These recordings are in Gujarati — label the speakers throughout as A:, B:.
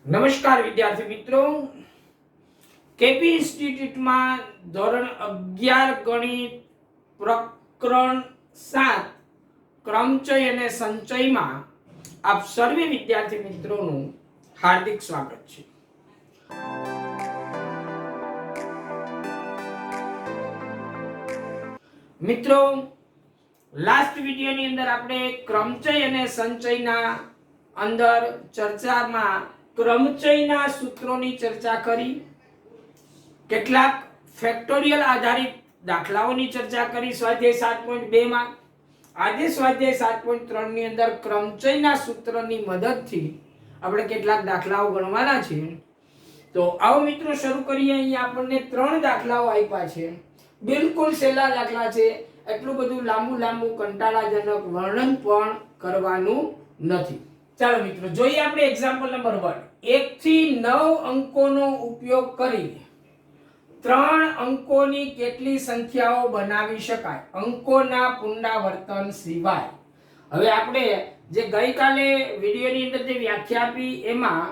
A: નમસ્કાર વિદ્યાર્થી મિત્રો, કેપી ઇન્સ્ટિટ્યૂટમાં ધોરણ 11 ગણિત પ્રકરણ 7 ક્રમચય અને સંચયમાં આપ સર્વે વિદ્યાર્થી મિત્રોનું હાર્દિક સ્વાગત છે. મિત્રો, લાસ્ટ વિડિયોની અંદર આપણે ક્રમચય અને સંચયના અંદર ચર્ચામાં ક્રમચયના સૂત્રોની ચર્ચા કરી, કેટલાક ફેક્ટોરિયલ આધારિત દાખલાઓની ચર્ચા કરી સ્વાધ્યાય 7.2 માં. આજે સ્વાધ્યાય 7.3 ની અંદર ક્રમચયના સૂત્રની મદદથી આપણે કેટલાક દાખલાઓ ગણવાના છે. તો આવો મિત્રો શરૂ કરીએ. અહીંયા આપણને 3 દાખલાઓ આપ્યા છે. બિલકુલ સહેલા દાખલા છે, એટલું બધું લાંબુ કંટાળાજનક વર્ણન પણ કરવાનું નથી. ચાલો મિત્રો જોઈએ આપણે એક્ઝામ્પલ નંબર 1. 1 થી 9 અંકોનો ઉપયોગ કરીને 3 અંકોની કેટલી સંખ્યાઓ બનાવી શકાય અંકોના પુનરાવર્તન સિવાય. હવે આપણે જે ગઈકાલે વિડિયોની અંદર જે વ્યાખ્યા આપી એમાં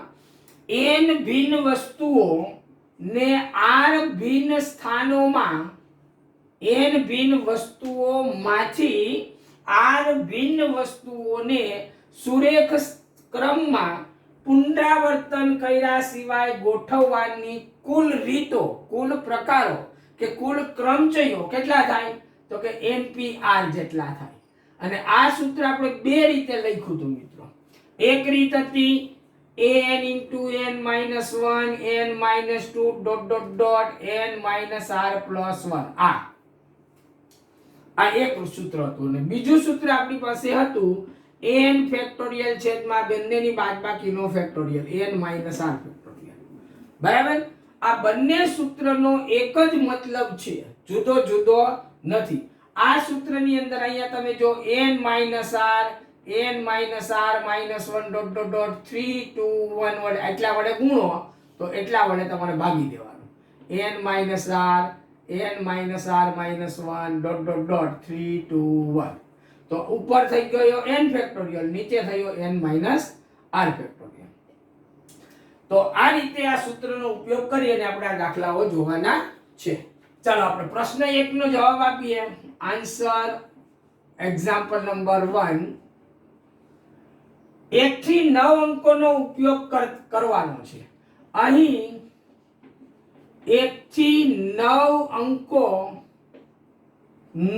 A: n ભિન્ન વસ્તુઓ ને r ભિન્ન સ્થાનોમાં n ભિન્ન વસ્તુઓમાંથી r ભિન્ન વસ્તુઓને સુરેખ ક્રમમાં પુનરાવર્તન કર્યા સિવાય ગોઠવવાની કુલ રીતો, કુલ પ્રકારો કે કુલ ક્રમચયો કેટલા થાય? તો કે npr જેટલા થાય. અને આ સૂત્ર આપણે બે રીતે લખ્યું હતું મિત્રો. એક રીત હતી an * n - 1 n - 2 ... n - r + 1. આ એક સૂત્ર હતું. અને બીજું સૂત્ર આપણી પાસે હતું n ફેક્ટોરિયલ છેદમાં બંનેની બાદબાકીનો ફેક્ટોરિયલ n - r ફેક્ટોરિયલ. બરાબર? આ બંને સૂત્રનો એક જ મતલબ છે, જુદો જુદો નથી. આ સૂત્રની અંદર અહીંયા તમે જો n - r n - r - 1 ... 3 2 1 વડે એટલા વડે ગુણો તો એટલા વડે તમારે ભાગી દેવાનું. n - r n - r - 1 ... 3 2 1. તો ઉપર થઈ ગયો n ફેક્ટોરિયલ, નીચે થયો n - r ફેક્ટોરિયલ. તો આ રીતે આ સૂત્રનો ઉપયોગ કરી અને આપણે આ દાખલાઓ જોવાના છે. ચાલો આપણે પ્રશ્ન 1 નો જવાબ આપીએ. Answer example number 1. 1 થી 9 અંકોનો ઉપયોગ કરવાનો છે. અહીં 1 થી 9 અંકો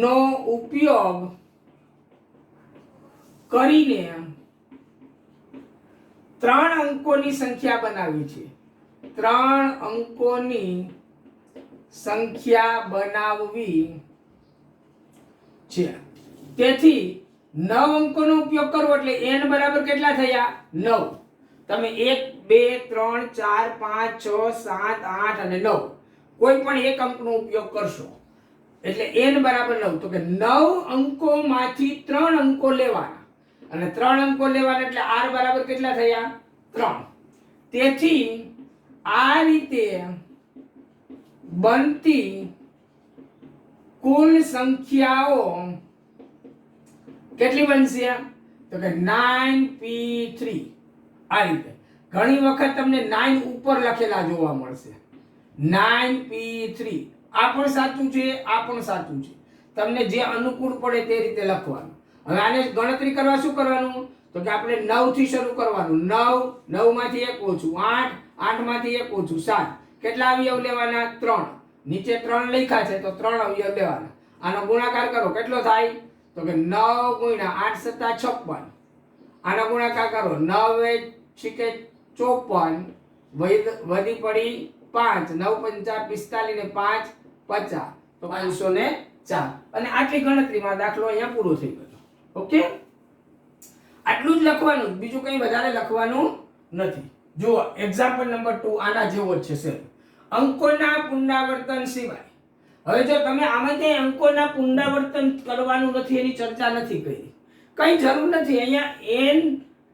A: નો ઉપયોગ કરીને 3 અંકોની સંખ્યા બનાવી છે. 3 અંકોની સંખ્યા બનાવવી છે. તેથી 9 અંકોનો ઉપયોગ કરવો એટલે n બરાબર કેટલા થયા? 9. તમે 1 2 3 4 5 6 7 8 અને 9 કોઈ પણ એક અંકનો ઉપયોગ કરશો એટલે n બરાબર 9. તો કે 9 અંકોમાંથી 3 અંકો લેવાના. અને 3 અંકો લેવાના એટલે r બરાબર કેટલા થયા? 3. તેથી આ રીતે બનતી કુલ સંખ્યાઓ કેટલી બનશે? તો કે 9p3. આ રીતે ઘણી વખત તમને 9 ઉપર લખેલા જોવા મળશે. 9p3. આ પણ સાચું છે, આ પણ સાચું છે. તમને જે અનુકૂળ પડે તે રીતે લખવાનું. હવે આને ગણતરી કરવા શું કરવાનું? તો કે આપણે 9 થી શરૂ કરવાનું. 9 9 માંથી 1 ઓછું 8 8 માંથી 1 ઓછું 7. કેટલા અવયવ લેવાના? 3. નીચે 3 લખ્યા છે તો 3 અવયવ લેવાના. આનો ગુણાકાર કરો કેટલો થાય? તો કે 9 * 8 * 7 = 56. આનો ગુણાકાર કરો 9 * 6 = 54 વધી પડી 5 9 × 5 = 45 ને 5 50 તો 504. અને આટલી ગણતરીમાં દાખલો અહીંયા પૂરો થઈ ગયો. ઓકે, આટલું જ લખવાનું, બીજું કંઈ વધારે લખવાનું નથી. જુઓ એક્ઝામ્પલ નંબર 2 આના જેવો જ છે સર. અંકોના પુનરાવર્તન સિવાય. હવે જો તમે આમાં ક્યાંય અંકોના પુનરાવર્તન કરવાનું નથી એની ચર્ચા નથી કરી, કઈ જરૂર નથી. અહીંયા n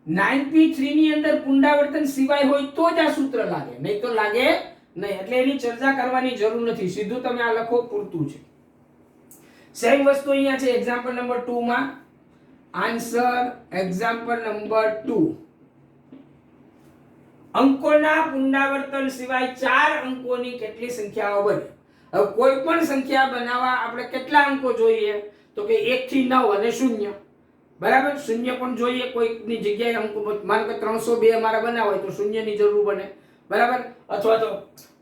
A: 9p3 ની અંદર પુનરાવર્તન સિવાય હોય તો જ આ સૂત્ર લાગે, નહીં તો લાગે નહીં. એટલે એની ચર્ચા કરવાની જરૂર નથી, સીધું તમે આ લખો પૂરતું છે. સેમ વસ્તુ અહીંયા છે એક્ઝામ્પલ નંબર 2 માં. Answer example number 2. અંકોના પુનરાવર્તન સિવાય 4 અંકોની કેટલી સંખ્યાઓ બને? હવે કોઈ પણ સંખ્યા બનાવવા આપણે કેટલા અંકો જોઈએ? તો કે 1 થી 9 અને 0. બરાબર, 0 પણ જોઈએ. કોઈકની જગ્યાએ અંકો માનો કે 302 અમારે બનાવવા હોય તો 0 ની જરૂર બને. બરાબર, અથવા તો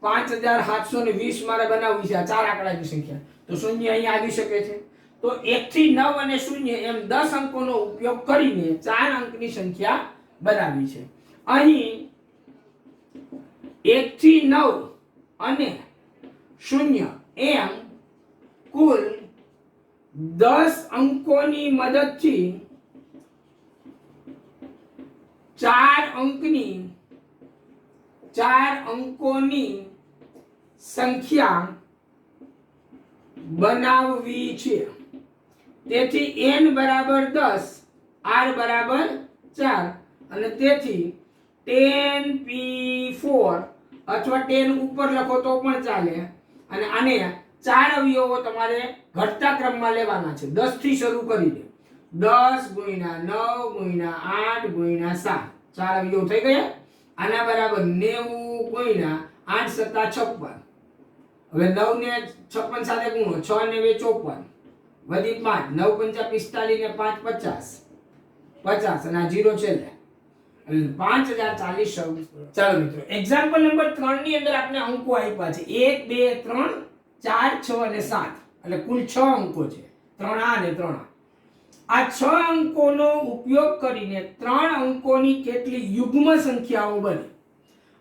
A: 5720 મારે બનાવવી છે, આ 4 આંકડાની સંખ્યા, તો 0 અહીં આવી શકે છે. તો 1 થી 9 અને 0 એમ 10 અંકોનો ઉપયોગ કરીને 4 અંકની સંખ્યા બનાવી છે. અહીં 1 થી 9 અને 0 એમ કુલ 10 અંકોની મદદથી 4 અંકોની સંખ્યા બનાવવી છે. તેથી n બરાબર 10, r બરાબર 4 અને તેથી 10p4 અથવા 10 ઉપર લખો તો પણ ચાલે. અને આને 4 અવયવો તમારે ઘટતા ક્રમમાં લેવાના છે. 10 થી શરૂ કરી દે. 10 ગુણ્યા 9 ગુણ્યા 8 ગુણ્યા 7, 4 અવયવ થઈ ગયા. આના બરાબર 90 ગુણ્યા 8 સત્તા 56. હવે 9 ને 56 સાથે ગુણો, 6 ને 2 54, વધી 5, 9 પંચા 45 ને 5 50 અને આ 0 છેલ્લે 5040. ચાલો મિત્રો, એક્ઝામ્પલ નંબર 3 ની અંદર આપણે અંકો આપ્યા છે 1 2 3 4 6 અને 7, એટલે કુલ 6 અંકો છે. 3 આ અને 3 આ. આ 6 અંકોનો ઉપયોગ કરીને 3 અંકોની કેટલી યુગ્મ સંખ્યાઓ બને?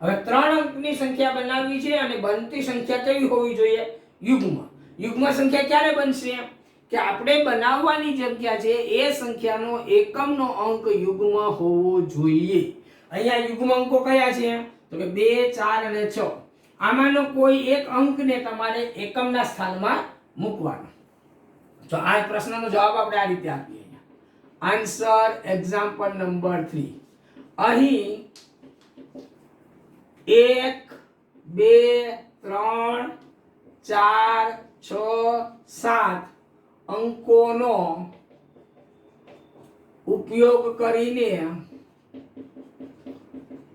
A: હવે 3 અંકની સંખ્યા બનાવવી છે અને બનતી સંખ્યા કેવી હોવી જોઈએ? યુગ્મ. યુગ્મ સંખ્યા ક્યારે બનશે? કે આપણે બનાવવાની જગ્યા છે એ સંખ્યાનો એકમનો અંક યુગ્મ હોવો જોઈએ. અહીંયા યુગ્મ અંકો કયા છે? તો કે 2 4 અને 6. આમાંનો કોઈ એક અંકને તમારે એકમના સ્થાનમાં મૂકવાનો. તો આ પ્રશ્નનો જવાબ આપણે આ રીતે આપીએ. Answer example number 3. અહીં 1 2 3 4 6 7 અંકોનો ઉપયોગ કરીને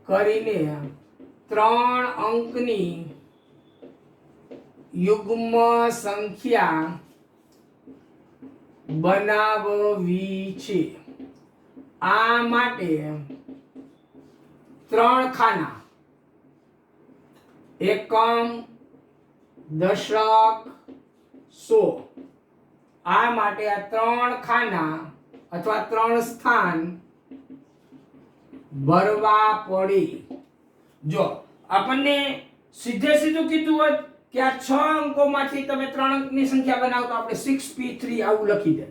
A: 3 અંકની યુગ્મ સંખ્યા બનાવવી છે. આ માટે 3 ખાના, એકમ, દશક, સો, આ માટે આ 3 ખાના અથવા 3 સ્થાન ભરવા પડે. જો આપણને સીધે સીધું કીધું હોત કે આ 6 અંકોમાંથી તમે 3 અંકની સંખ્યા બનાવો તો આપણે 6p3 આવું લખી દે.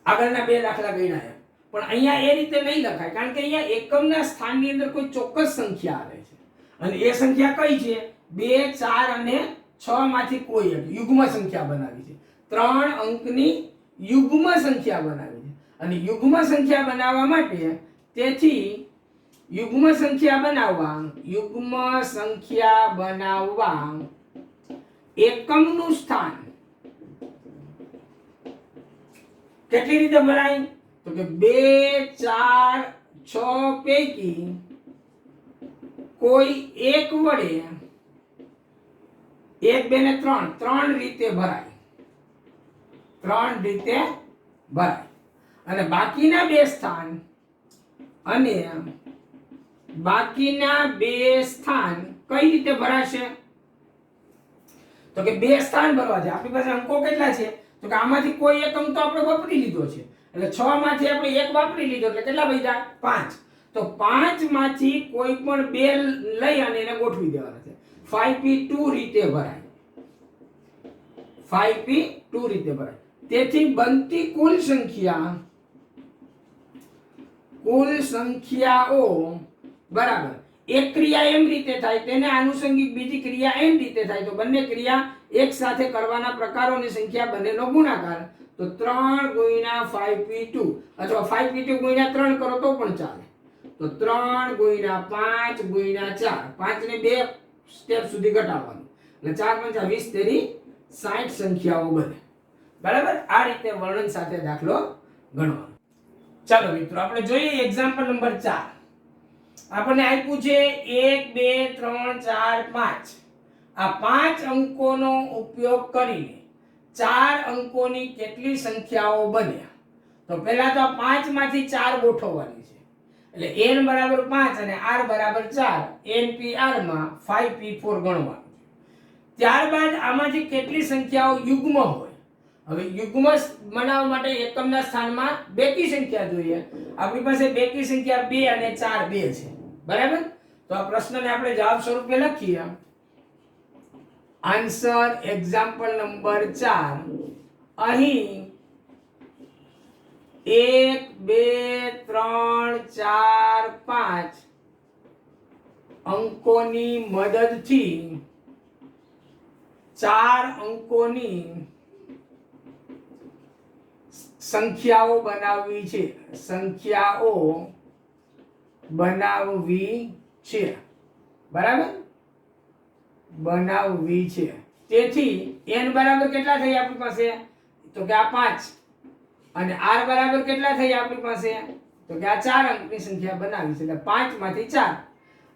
A: આગળના 2 દાખલા ગણ્યા છે. પણ અહીંયા એ રીતે નહીં લખાય, કારણ કે અહીંયા એકમના સ્થાનની અંદર કોઈ ચોક્કસ સંખ્યા આવે છે અને એ સંખ્યા કઈ છે? 2 4 અને 6 માંથી કોઈ એક યુગ્મ સંખ્યા બનાવી છે. 3 અંકની યુગ્મ સંખ્યા બનાવી છે. અને યુગ્મ સંખ્યા બનાવવા માટે તેથી યુગ્મ સંખ્યા બનાવવા એકમનું સ્થાન કેટલી રીતે ભરાય? તો કે 2 4 6 પૈકી કોઈ એક વડે 1 2 ને 3 3 રીતે ભરાય. 3 રીતે ભરાય. અને બાકીના 2 સ્થાન કઈ રીતે ભરાશે? તો કે 2 સ્થાન ભરવા છે. આપણી પાસે અંકો કેટલા છે? તો કે આમાંથી કોઈ એક અંક તો આપણે વાપરી લીધો છે, એટલે 6 માંથી આપણે એક વાપરી લીધો, એટલે કેટલા બચ્યા? 5. તો 5 માંથી કોઈ પણ 2 લઈ અને એને ગોઠવી દેવાના છે. 5p2 રીતે ભરાય. 5p2 રીતે ભરાય. તેથી બનતી કુલ સંખ્યાઓ બરાબર એક ક્રિયા એમ રીતે થાય, તેને આનુષંગિક બીજી ક્રિયા એમ રીતે થાય, તો બંને ક્રિયા એક સાથે કરવાના પ્રકારોની સંખ્યા બંનેનો ગુણાકાર. તો 3 ગુણ્યા 5p2 અથવા 5p2 ગુણ્યા 3 કરો તો પણ ચાલે. તો 3 ગુણ્યા 5 ગુણ્યા 4, 5 ને 2 સ્ટેપ સુધી ઘટાડવાનું, એટલે 4 5 20 તેરી 60 સંખ્યાઓ બને. બરાબર, આ રીતે વર્ણન સાથે દાખલો ગણવાનો. ચાલો મિત્રો, આપણે જોઈએ એક્ઝામ્પલ નંબર 4. આપણને આપ્યું છે 1 2 3 4 5. આ 5 અંકોનો ઉપયોગ કરીને 4 અંકોની કેટલી સંખ્યાઓ બને? તો પહેલા તો 5 માંથી 4 ગોઠવવાની છે. એટલે n બરાબર 5 અને r બરાબર 4, npr માં 5p4 ગણવાનું છે. ત્યારબાદ આમાંથી કેટલી સંખ્યાઓ યુગ્મ હોય? હવે યુગ્મ બનાવવા માટે એકમના સ્થાનમાં બેકી સંખ્યા જોઈએ. આપણી પાસે બેકી સંખ્યા 2 અને 4 2 છે. બરાબર? તો આ પ્રશ્નને આપણે જવાબ સ્વરૂપે લખીએ. Answer example number 4. અહીં 1 2 3 4 5 અંકોની મદદથી 4 અંકોની સંખ્યાઓ બનાવવી છે. સંખ્યાઓ બનાવવી છે. બરાબર? બનાવવી છે. તેથી n બરાબર કેટલા થઈ આપણી પાસે? તો કે આ 5. અને r બરાબર કેટલા થઈ આપણી પાસે? તો કે આ 4 અંકની સંખ્યા બનાવી છે. એટલે 5 માંથી 4.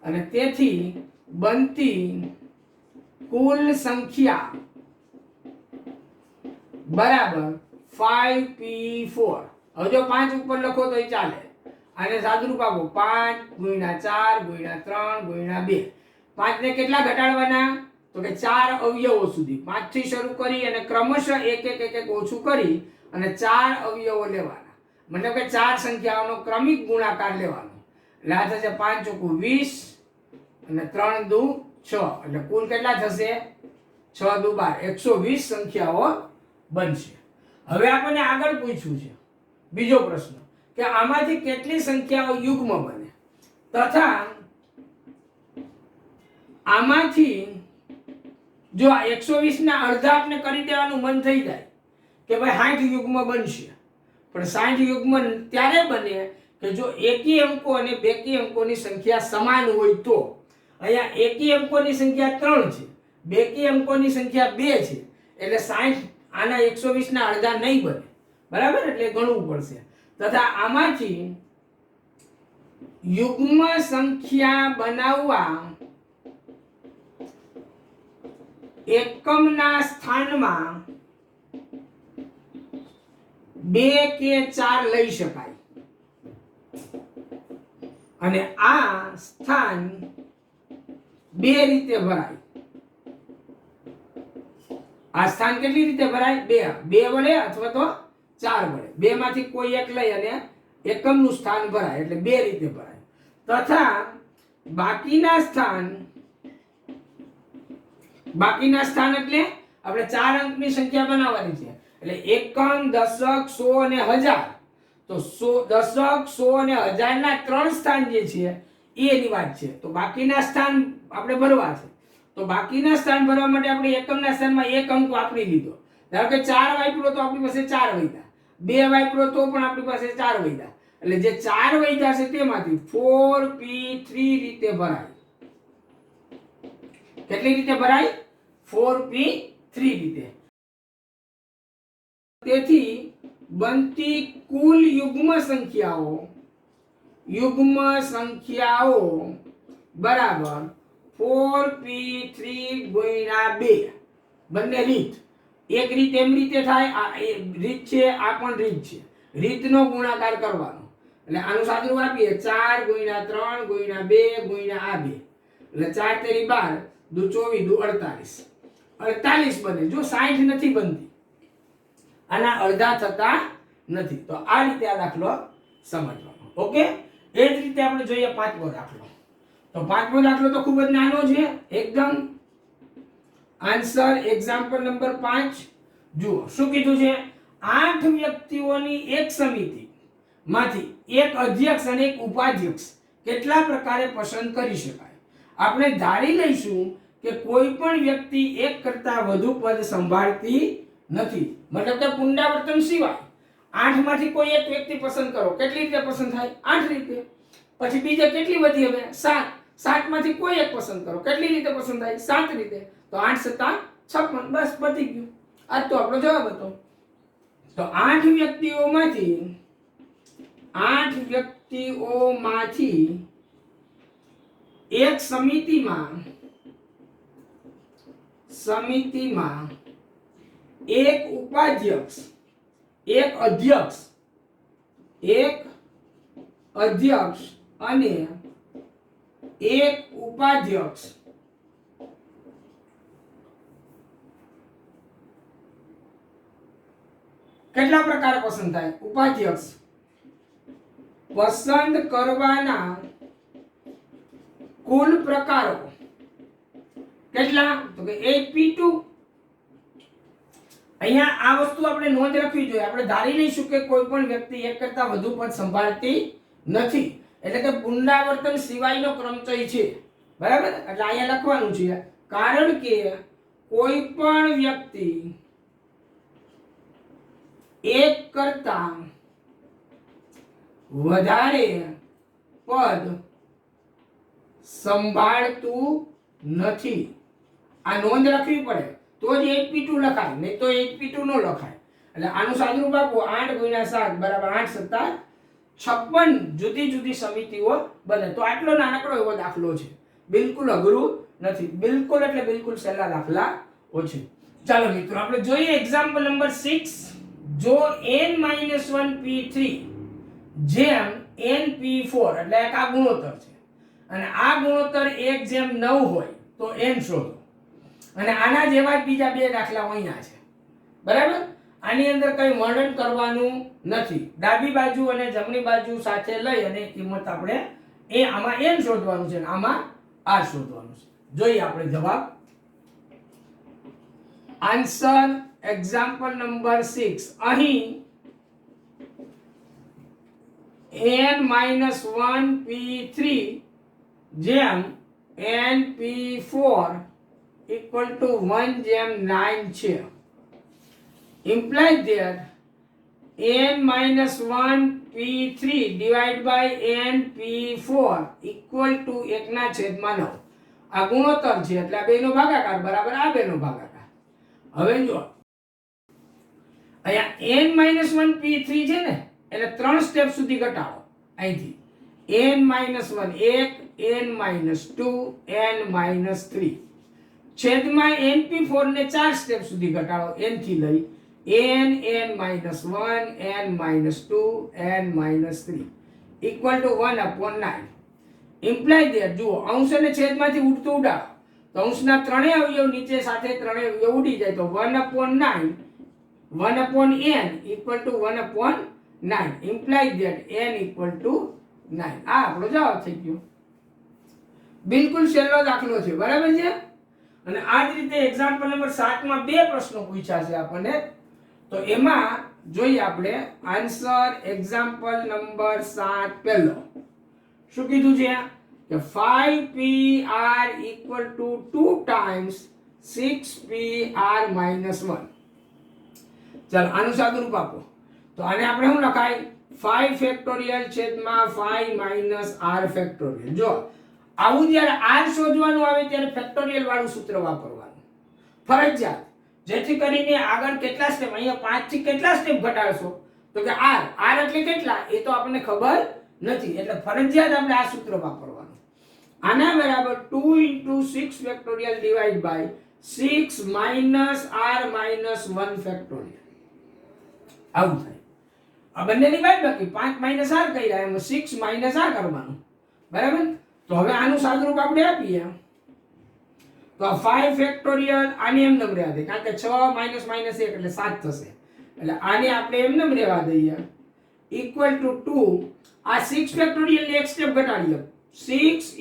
A: અને તેથી બનતી કુલ સંખ્યા બરાબર 5p4. હવે જો 5 ઉપર લખો તો ચાલે. આને સાદુરૂપ આપો 5 × 4 × 3 × 2. 5 ને કેટલા ઘટાડવાના? તો કે 4 અવયવો સુધી. 5 થી શરૂ કરી અને ક્રમશઃ એક ઓછું કરી અને 4 અવયવો લેવાના. મતલબ કે 4 સંખ્યાઓનો ક્રમિક ગુણાકાર લેવાનો. એટલે આ થશે 5 ચોકુ 20 અને 3 દુ 6. એટલે કુલ કેટલા થશે? 6 દુ 12, 120 સંખ્યાઓ બનશે. હવે આપણને આગળ પૂછ્યું છે બીજો પ્રશ્ન કે આમાંથી કેટલી સંખ્યાઓ યુગ્મ બને તથા આમાંથી જો આ 120 ના અડધા આપણે કરી દેવાનું મન થઈ જાય કે ભાઈ 60 યુગ્મ બનશે. પણ 60 યુગ્મ ત્યારે બને કે જો એકી અંકો અને બેકી અંકોની સંખ્યા સમાન હોય તો. અહીંયા એકી અંકોની સંખ્યા 3 છે, બેકી અંકોની સંખ્યા 2 છે. એટલે 60 આના 120 ના અડધા નહીં બને. બરાબર? એટલે ગણવું પડશે. તથા આમાંથી યુગ્મ સંખ્યા બનાવવા એકમના સ્થાનમાં 2 કે 4 લઈ શકાય. અને આ સ્થાન 2 રીતે ભરાય. આ સ્થાન કેટલી રીતે ભરાય? 2 વડે અથવા તો 4 વડે. 2 માંથી કોઈ એક લઈ અને એકમનું સ્થાન ભરાય. એટલે 2 રીતે ભરાય. તથા બાકીના સ્થાન એટલે આપણે 4 અંકની સંખ્યા બનાવવાની છે. એટલે એકમ, દશક, 100 અને 1000. તો 100, દશક, 100 અને 1000 ના 3 સ્થાન જે છે એની વાત છે. તો બાકીના સ્થાન આપણે ભરવા છે. તો બાકીના સ્થાન ભરવા માટે આપણે એકમના સ્થાનમાં એક અંક વાપરી લીધો. ધારો કે 4 વાપરો તો આપણી પાસે 4 વધ્યા. 2 વાપરો તો પણ આપણી પાસે 4 વધ્યા. એટલે જે 4 વધ્યા છે તેમાંથી 4p3 રીતે ભરાય. કેટલી રીતે ભરાય? 4p3 રીતે. તેથી બનતી કુલ યુગ્મ સંખ્યાઓ બરાબર 4p3 × 2. બંને રીત. એક રીત એમ રીતે થાય, આ રીત છે, આ પણ રીત છે. રીતનો ગુણાકાર કરવાનો. એટલે આનું સાદુરૂપ આપીએ 4 × 3 × 2 × આ 2. એટલે 4 તેરી 12 દુ 24 દુ 48. 48 બને. જો 60 નથી બનતી, આના અડધા થતા નથી. તો આ રીતે આ દાખલો સમજવાનો. ઓકે? એ જ રીતે આપણે જોઈએ પાંચમો દાખલો. તો પાંચમો દાખલો તો ખૂબ જ નાનો છે એકદમ. Answer example number 5. જુઓ શું કીધું છે? 8 વ્યક્તિઓની એક સમિતિ માંથી એક અધ્યક્ષ અને એક ઉપાધ્યક્ષ કેટલા પ્રકારે પસંદ કરી શકાય? આપણે ધારી લઈશું કે કોઈ પણ વ્યક્તિ એક કરતા વધુ પદ સંભાળતી નથી. મતલબ કે પુનરાવર્તન સિવાય 8 માંથી કોઈ એક વ્યક્તિ પસંદ કરો. કેટલી રીતે પસંદ થાય? 8 રીતે. પછી બીજે કેટલી વધી? હવે 7. 7 માંથી કોઈ એક પસંદ કરો. કેટલી રીતે પસંદ થાય? 7 રીતે. તો 8 × 7 = 56. બસ પતી ગયું. આ તો આપણો જવાબ હતો. તો 8 વ્યક્તિઓમાંથી એક સમિતિમાં એક ઉપાધ્યક્ષ, એક અધ્યક્ષ અને એક ઉપાધ્યક્ષ કેટલા પ્રકાર પસંદ થાય? ઉપાધ્યક્ષ પસંદ કરવાના કુલ પ્રકારો કેટલા? તો કે 8p2. અહીંયા આ વસ્તુ આપણે નોંધ રાખવી જોઈએ. આપણે ધારી લઈશું કે કોઈ પણ વ્યક્તિ એક કરતા વધુ પદ સંભાળતી નથી, એટલે કે પુનરાવર્તન સિવાયનો ક્રમચય છે, બરાબર? એટલે અહીંયા લખવાનું છે, કારણ કે કોઈ પણ વ્યક્તિ એક કરતા વધારે પદ સંભાળતું નથી. આ નોંધ રાખવી પડે તો જ 8p2 લખાય, નહીં તો 8p2 નો લખાય. એટલે આનું સાદુરૂપ આપો 8 × 7 = 8 + 56 જુદી જુદી સમિતિઓ બને. તો આટલો નાનકડો એવો દાખલો છે, બિલકુલ અઘરું નથી. બિલકુલ એટલે બિલકુલ સહેલા દાખલા છે. ચાલો મિત્રો આપણે જોઈએ એક્ઝામ્પલ નંબર 6. જો n-1p3 જેમ np4 એટલે એક આ ગુણોત્તર છે અને આ ગુણોત્તર 1:9 હોય તો n શોધો. અને આના જેવા જ બીજા બે દાખલા અહીંયા છે, બરાબર? આની અંદર કઈ વર્ણન કરવાનું નથી. ડાબી બાજુ અને જમણી બાજુ સાથે લઈ અને કિંમત આપણે આમાં n શોધવાનું છે અને આમાં r શોધવાનું છે. જોઈએ આપણે જવાબ. Answer example number 6. અહીં n-1p3 જેમ np4 = 1/9 છે. implies that n-1p3 / np4 = 1/9. આ ગુણોત્તર છે એટલે આ બેનો ભાગાકાર બરાબર આ બેનો ભાગાકાર. હવે જો અહીંયા n-1p3 છે ને, એટલે 3 સ્ટેપ સુધી ઘટાડો. અહીંથી n-1 1, n-2, n-3 છેદમાં np4 ને 4 સ્ટેપ સુધી ઘટાડો n થી લઈ n-1, n-2, n-3 = 1/9. Imply that જુઓ અંશ અને છેદમાંથી ઉડતું ઉડાડો તો અંશના ત્રણેય અવયવ નીચે સાથે ત્રણેય અવયવ ઉડી જાય તો 1/9 1/n = 1/9. Imply that n = 9. આ આપણો જવાબ થઈ ગયો. બિલકુલ સહેલો દાખલો છે, બરાબર છે? અને આ જ રીતે એક્ઝામ્પલ નંબર 7 માં બે પ્રશ્નો પૂછ્યા છે આપણને. તો એમાં જોઈએ આપણે આન્સર એક્ઝામ્પલ નંબર 7 પહેલો શું કીધું છે કે 5pr = 2 × 6pr - 1. ચાલો આનું સાદુરૂપ આપો. તો આને આપણે શું લખાય? 5 ફેક્ટોરિયલ છેદમાં 5 - r ફેક્ટોરિયલ. જો આવું જ્યારે r શોધવાનું આવે ત્યારે ફેક્ટોરિયલ વાળું સૂત્ર વાપરવાનું ફરજિયાત, જેથી કરીને આગળ કેટલા સ્ટેપ, અહીંયા 5 થી કેટલા સ્ટેપ ઘટાડશો તો કે r એટલે કેટલા એ તો આપણને ખબર નથી, એટલે ફરજિયાત આપણે આ સૂત્ર વાપરવાનું. આના બરાબર 2 × 6 ફેક્ટોરિયલ / 6 - r - 1 ફેક્ટોરિયલ. આવું થાય. આ બંનેની બાદબાકી 5 - r કર્યા એમાં 6 - r કરવાનું, બરાબર? તો હવે આનું સાદુરૂપ આપણે આપીએ તો આ 5 ફેક્ટોરિયલ આને એમ નમ રહેવા દે, કારણ કે 6 - -1 એટલે 7 થશે, એટલે આને આપણે એમ નમ રહેવા દઈએ = 2. આ 6 ફેક્ટોરિયલ ને એક સ્ટેપ ઘટાડીએ 6 ×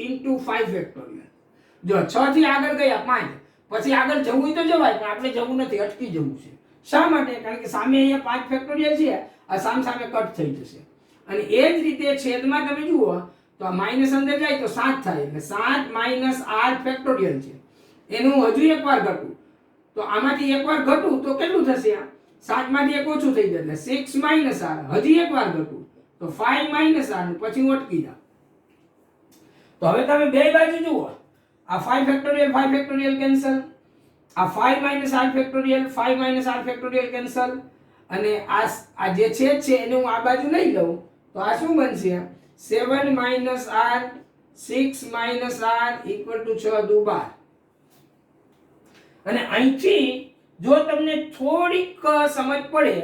A: 5 ફેક્ટોરિયલ. જો 6 થી આગળ ગયા 5, પછી આગળ જવું હોય તો જવાય, પણ આપણે જવું નથી, અટકી જવું છે. શા માટે? કારણ કે સામે અહીંયા 5 ફેક્ટોરિયલ છે, આ સામે કટ થઈ જશે. અને એ જ રીતે છેદમાં તમે જુઓ તો આ માઈનસ અંદર જાય તો 7 થાય, એટલે 7 - r ફેક્ટોરિયલ છે, એનું હજુ એકવાર ઘટું તો આમાંથી એકવાર ઘટું તો કેટલું થશે? આ 7 માંથી એક ઓછું થઈ જાય એટલે 6 - r, હજી એકવાર ઘટું તો 5 - r, પછી હું અટકી જાઉં. તો હવે તમે બે બાજુ જુઓ, આ 5 ફેક્ટોરિયલ કેન્સલ, આ 5 - r factorial 5 - r factorial cancel, અને આ જે છેદ છે એને હું આ બાજુ લઈ લઉં તો આ શું બનશે? 7 - r 6 - 8 = 6 દુ 12. અને અહીંથી જો તમને થોડીક સમજ પડે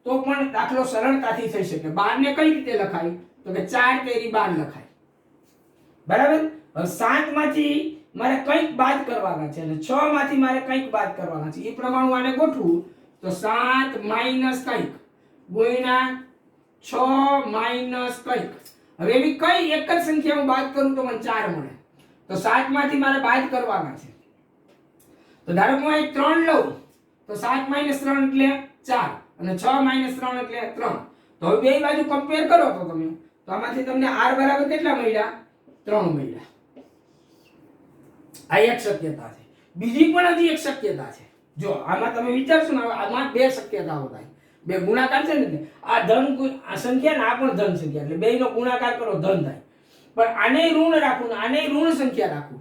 A: તો પણ દાખલો સરળતાથી થઈ શકે. 12 ને કઈ રીતે લખાય? તો કે 4 તેરી 12 લખાય. બરાબર. હવે 7 માંથી મારે કંઈક બાદ કરવાના છે અને 6 માંથી મારે કંઈક બાદ કરવાના છે. એ પ્રમાણે આને ગોઠવું તો 7 - કંઈક ગુણ્યા 6 - કંઈક. હવે એવી કઈ એક જ સંખ્યા હું બાદ કરું તો મને 4 મળે. તો 7 માંથી મારે બાદ કરવાના છે. તો ધારો કે હું અહીં 3 લઉં તો 7 - 3 એટલે 4 અને 6 - 3 એટલે 3. તો હવે બે બાજુ કમ્પેર કરો તો તમે તો આમાંથી તમને r બરાબર કેટલા મળ્યા? 3 મળ્યા. આ એક શક્યતા છે. બીજી પણ હજી એક શક્યતા છે. જો આમાં તમે વિચારશો ને, આમાં બે શક્યતાઓ થાય. બે ગુણાકાર છે ને, આ ધન આ સંખ્યા ને આ પણ ધન સંખ્યા, એટલે બેયનો ગુણાકાર કરો ધન થાય. પણ આને ઋણ રાખું ને આને ઋણ સંખ્યા રાખું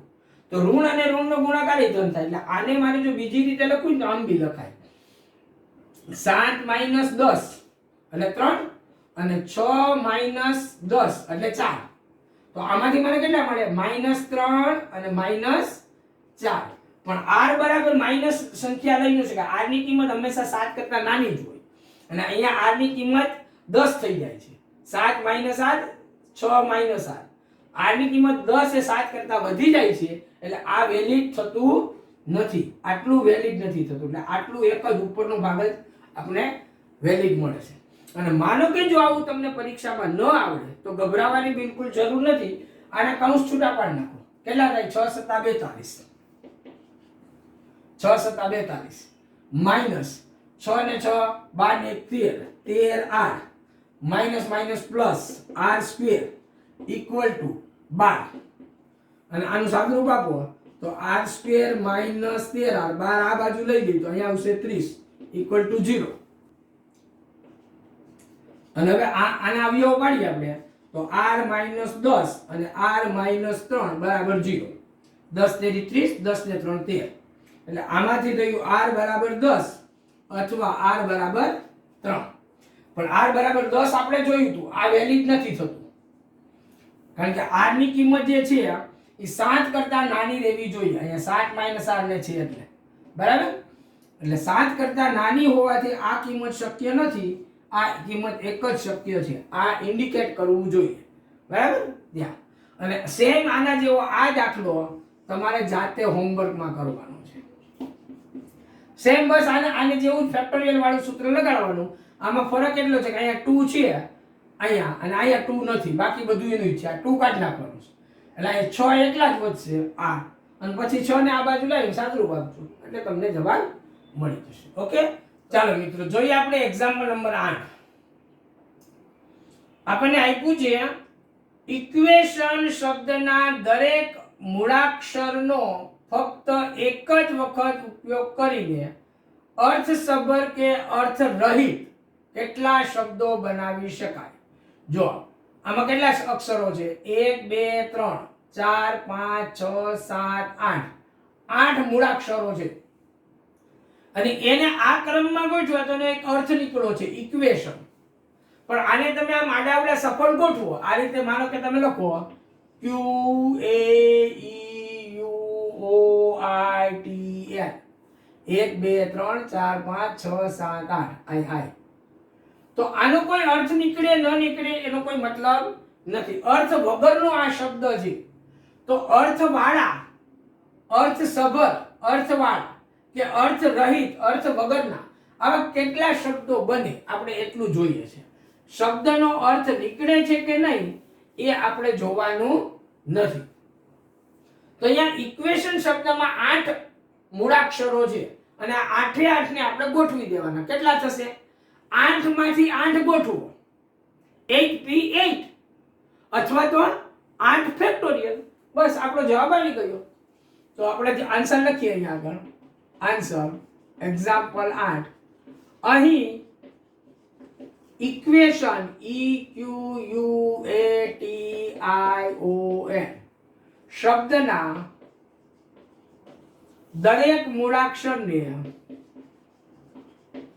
A: તો ઋણ અને ઋણનો ગુણાકાર એ ધન થાય. એટલે આને મારે જો બીજી રીતે લખું ને તો આમ બી લખાય. 7 - 10 એટલે 3 અને 6 - 10 એટલે 4. તો આમાંથી મને કેટલા મળે? -3 અને -4. પણ r બરાબર માઈનસ સંખ્યા લઈ ન શકાય. r ની કિંમત હંમેશા 7 કરતા નાની જ હોય અને અહીંયા r ની કિંમત 10 થઈ જાય છે. 7 - 8 6 - 8. r ની કિંમત 10 એ 7 કરતા વધી જાય છે એટલે આ વેલિડ થતું નથી. આટલું વેલિડ નથી થતું. એટલે આટલું એક જ ઉપરનો ભાગ જ આપણે વેલિડ મળે છે. અને માનો કે જો આવું તમને પરીક્ષામાં ન આવડે તો ગભરાવાની બિલકુલ જરૂર નથી. આના કૌંસ છૂટા પાડી નાખો. કેટલા થાય? 6 * 42. 6 * 42 માઈનસ 6 ને 6 12 ને 13 13r minus plus r² equal to 12. અને આનું સાદુરૂપ આપો તો r² - 13r 12 આ બાજુ લઈ લઈએ તો અહીંયા આવશે 30 ઇક્વલ ટુ 0. અને હવે આના અવયવો પાડીએ આપણે તો r - 10 અને r - 3 બરાબર 0. 10 તેરી 30 10 ને 3 13. એટલે આમાંથી થયું r બરાબર 10 અથવા r બરાબર 3. પણ r બરાબર 10 આપણે જોયું હતું, આ વેલિડ નથી થતું. કારણ કે r ની કિંમત જે છે એ 7 કરતા નાની રહેવી જોઈએ. અહીંયા 7 - r ને છે એટલે બરાબર. એટલે 7 કરતા નાની હોવાથી આ કિંમત શક્ય નથી. આ કિંમત એક જ શક્ય છે. આ ઇન્ડિકેટ કરવું જોઈએ. બરાબર. ત્યાં અને સેમ આના જેવો આ દાખલો તમારે જાતે હોમવર્કમાં કરવાનો છે. સેમ બસ આને જેવું ફેક્ટોરિયલ વાળું સૂત્ર લગાડવાનું. આમાં ફરક એટલો છે કે અહીંયા 2 છે અહીંયા અને અહીંયા 2 નથી. બાકી બધું એનું જ છે. આ 2 કાઢી નાખવાનું છે. એટલે અહીંયા 6 એકલા જ વધશે આ અને પછી 6 ને આ બાજુ લાવીને સાદુરૂપ આપજો એટલે તમને જવાબ મળી જશે. ઓકે, ચાલો મિત્રો જોઈએ આપણે એક્ઝામ્પલ નંબર 8. આપણને આપ્યું છે ઇક્વેશન શબ્દના દરેક મૂળાક્ષરનો ફક્ત એક જ વખત ઉપયોગ કરીને અર્થસભર કે અર્થરહિત કેટલા શબ્દો બનાવી શકાય. જો આમાં કેટલા અક્ષરો છે? 1 2 3 4 5 6 7 8. 8 મૂળાક્ષરો છે અને એને આ ક્રમમાં ગોઠવો તો એક અર્થ નીકળો છે ઇક્વેશન. પણ આને તમે આમ આડાવડા સફળ ગોઠવો. આ રીતે માનો કે તમે લખો Q A E U O I T N 1 2 3 4 5 6 7 8 I. તો આનો કોઈ અર્થ નીકળે ન નીકળે એનો કોઈ મતલબ નથી. અર્થ વગરનો આ શબ્દ છે. તો અર્થવાળા, અર્થસભર, અર્થવાળા કે અર્થ રહિત, અર્થ વગરના આવા કેટલા શબ્દો બને આપણે એટલું જોઈએ છે. શબ્દનો અર્થ નીકળે છે કે નહીં એ આપણે જોવાનું નથી. તો અહીંયા ઇક્વેશન શબ્દમાં 8 મૂળાક્ષરો છે અને આ 8 8 ને આપણે ગોઠવી દેવાના. કેટલા થશે? 8 માંથી 8 ગોઠવો 8p8 અથવા તો 8 ફેક્ટોરિયલ. બસ આપણો જવાબ આવી ગયો. તો આપણે આન્સર લખીએ અહીંયા આગળ. Answer example 8. અહીં ઇક્વેશન EQUATION શબ્દના દરેક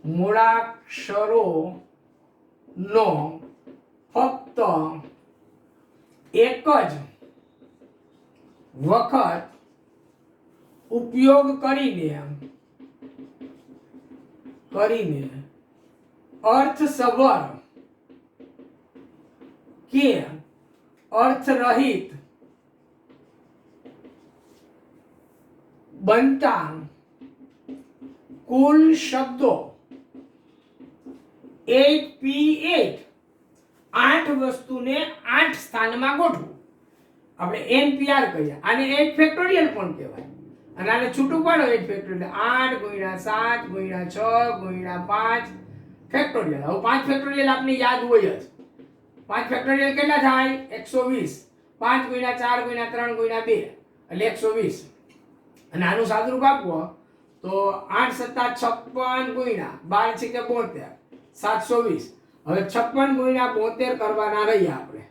A: મૂળાક્ષરોનો ફક્ત એક જ વખત ઉપયોગ કરીને અર્થસભર કે અર્થરહિત બનતા કુલ શબ્દો 8P8 8 વસ્તુને 8 સ્થાનમાં ગોઠવો. આપણે NPR કહીએ, આને 8 ફેક્ટોરિયલ પણ કહેવાય, અને આને છૂટું પાડો 8 ફેક્ટોરિયલ 8 × 7 × 6 × 5 ફેક્ટોરિયલ. હવે 5 ફેક્ટોરિયલ આપને યાદ હોય જ. 5 ફેક્ટોરિયલ કેટલા થાય? 120. 5 × 4 × 3 × 2 એટલે 120. અને આનું સાદુરૂપ આપવો તો 8 × 7 = 56 12 છે કે 72 720. હવે 56 × 72 કરવાના રહ્યા આપણે.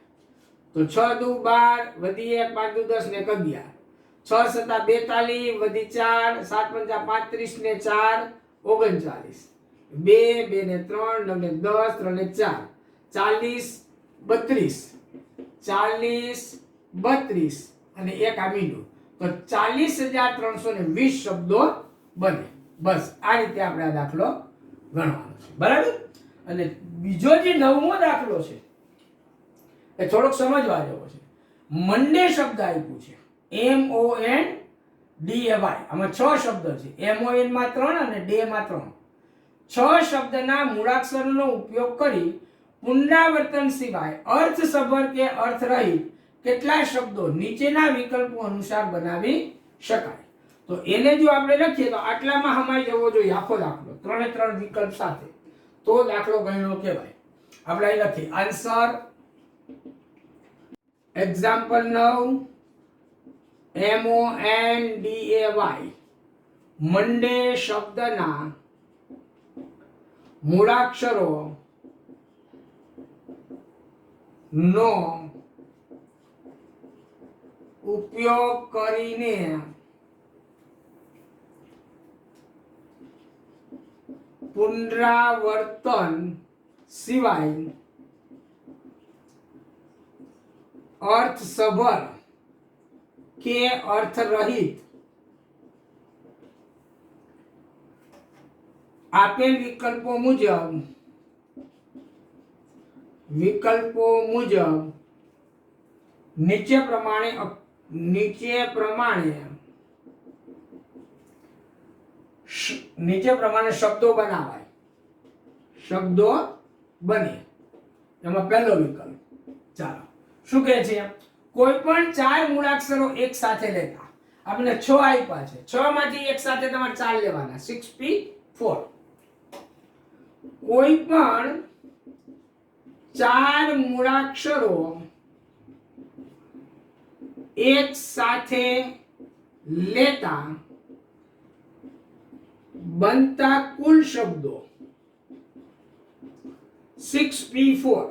A: તો 6 દુ 12 વધી 1 5 દુ 10 ને 11 6 × 7 = 42 વધી 4 7 × 5 = 35 ને 4 39 2 2 ને 3 9 ને 10 3 ને 4 40 32 અને એક આ મીંડું, તો 40,320 શબ્દો બને. બસ આ રીતે આપણે આ દાખલો ગણવાનો છે. બરાબર. અને બીજો જે 9મો દાખલો છે એ થોડોક સમજવા જેવો છે. મંડે શબ્દ આપ્યું છે, MONDAY. આમાં 6 શબ્દ છે. MON માં 3 અને ડે માં 3. 6 શબ્દના મૂળાક્ષરનો ઉપયોગ કરી પુનરાવર્તન સિવાય અર્થસભર કે અર્થરહિત કેટલા શબ્દો નીચેના વિકલ્પો અનુસાર બનાવી શકાય. તો એને જો આપણે લખીએ તો આટલામાં સમાઈ જવો જોઈએ આખો દાખલો, 3 વિકલ્પ સાથે, તો દાખલો ગણ્યો કહેવાય. આપણે અહીં લખીએ આન્સર. Example 9 MONDAY. મંડે શબ્દના મૂળાક્ષરો નો ઉપયોગ કરીને પુનરાવર્તન સિવાય અર્થસભર કે અર્થરહિત આપેલ વિકલ્પો મુજબ નીચે પ્રમાણે શબ્દો બનાવાય. શબ્દો બને. એમાં પહેલો વિકલ્પ, ચાલો શું કહે છે? કોઈ પણ 4 મૂળાક્ષરો એક સાથે લેતા. આપણે 6 આપ્યા છે, 6 માંથી એક સાથે તમારે 4 લેવાના, 6P4. કોઈ પણ 4 મૂળાક્ષરો એક સાથે લેતા બનતા કુલ શબ્દો 6P4.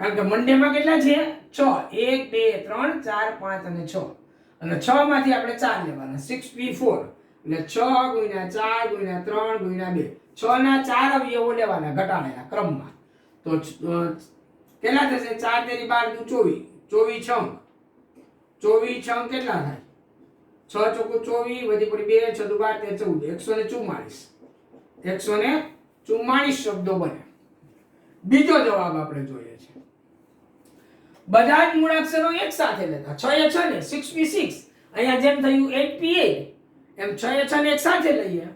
A: કારણ કે મંડેમાં કેટલા છે? 6. 1 2 3 4 5 અને 6, અને 6 માંથી આપણે 4 લેવાના, 6P4 એટલે 6 × 4 × 3 × 2. 6 ના 4 અવયવો લેવાના ઘટાડેલા ક્રમમાં. તો કેટલા થશે? 4 તેરી 12 દુ 24 છંગ. 24 છંગ કેટલા થાય? 6 ચોકુ 24 વધી પડી 2 6 દુ 12 13 14 144 શબ્દો બને. બીજો જવાબ આપણે જોઈએ છે. બધા જ મૂળાક્ષરો એક સાથે લેતા, 6 એ 6 ને 6P6. અહીંયા જેમ થયું 8P8 એમ 6 એ 6 ને એક સાથે લઈએ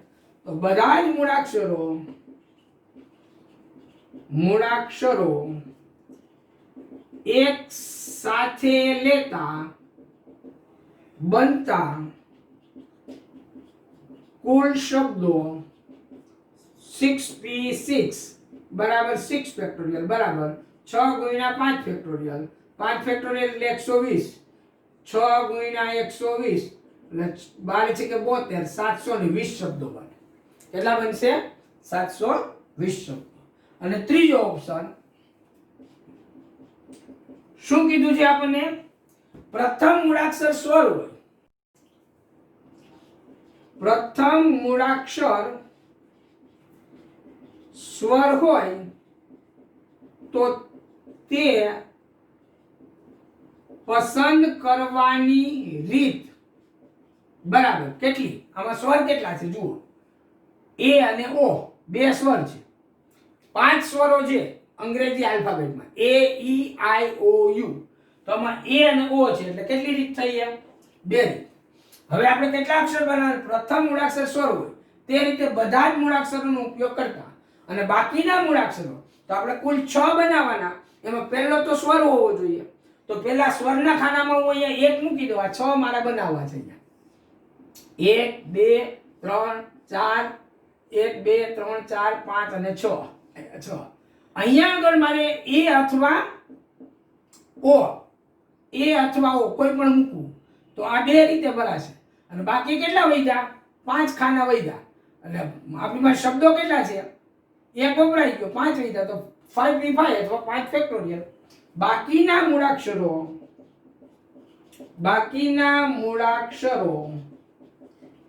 A: તો બધા જ મૂળાક્ષરો એક સાથે લેતા બનતા કુલ શબ્દો 6P6 બરાબર 6 ફેક્ટોરિયલ બરાબર 6 × 5 ફેક્ટોરિયલ. 5 ફેક્ટોરિયલ એટલે 120. 6 × 120 એટલે 12 છે કે 72 720 શબ્દો બને. કેટલા બનશે? 720 શબ્દો. અને ત્રીજો ઓપ્શન શું કીધું છે આપણને? પ્રથમ મૂળાક્ષર સ્વર હોય. પ્રથમ મૂળાક્ષર સ્વર હોય તો તે પસંદ કરવાની રીત બરાબર કેટલી, આમાં સ્વર કેટલા છે જુઓ, એ અને ઓ બે સ્વર છે, 5 સ્વરો છે અંગ્રેજી આલ્ફાબેટમાં, એ ઈ આઈ ઓ યુ, તો આમાં એ અને ઓ છે એટલે કેટલી રીત થઈ એમ, 2 રીત. હવે આપણે કેટલા અક્ષર બનાવવાના, પ્રથમ મૂળાક્ષર સ્વર હોય તે રીતે બધા જ મૂળાક્ષરોનો ઉપયોગ કરતા, અને બાકીના મૂળાક્ષરો તો આપણે કુલ 6 બનાવવાના, એમાં પહેલો તો સ્વર હોવો જોઈએ, તો પહેલા સ્વરના ખાનામાં હું અહીંયા 1 મૂકી દઉં, આ 6 મારા બનાવવા છે અહીંયા, 1 2 3 4, 1 2 3 4 5 અને 6. અહીંયા આગળ મારે એ અથવા ઓ, એ અથવા ઓ કોઈ પણ મૂકવું તો આ 2 રીતે ભરાશે, અને બાકી કેટલા વધ્યા, 5 ખાના વધ્યા, એટલે આપણી પાસે શબ્દો કેટલા છે, એક વપરાઈ ગયો, 5 વધ્યા, તો 5v5 અથવા 5 ફેક્ટોરિયલ. બાકીના મૂળાક્ષરો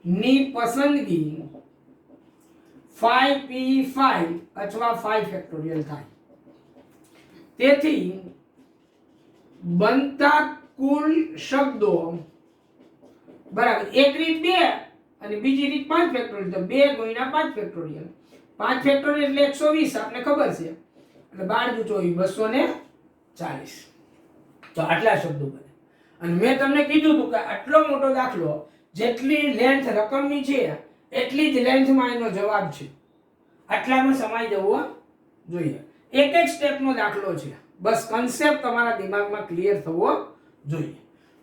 A: ની પસંદગી 5p5 અથવા 5 ફેક્ટોરિયલ થાય. તેથી બનતા કુલ શબ્દો બરાબર, એક રીત 2 અને બીજી રીત 5 ફેક્ટોરિયલ, તો 2 ગુણ્યા 5 ફેક્ટોરિયલ, 5 ફેક્ટોરિયલ એટલે 120 આપણે ખબર છે, એટલે 12 દુ 24 240. તો આટલા શબ્દો બને. અને મેં તમને કીધું હતું કે આટલો મોટો દાખલો જેટલી લેન્થ રકમની છે એટલી જ લેન્થમાં એનો જવાબ છે, આટલામાં સમાઈ જવો જોઈએ. એક એક સ્ટેપનો દાખલો છે, બસ કન્સેપ્ટ તમારા દિમાગમાં ક્લિયર થવો જોઈએ.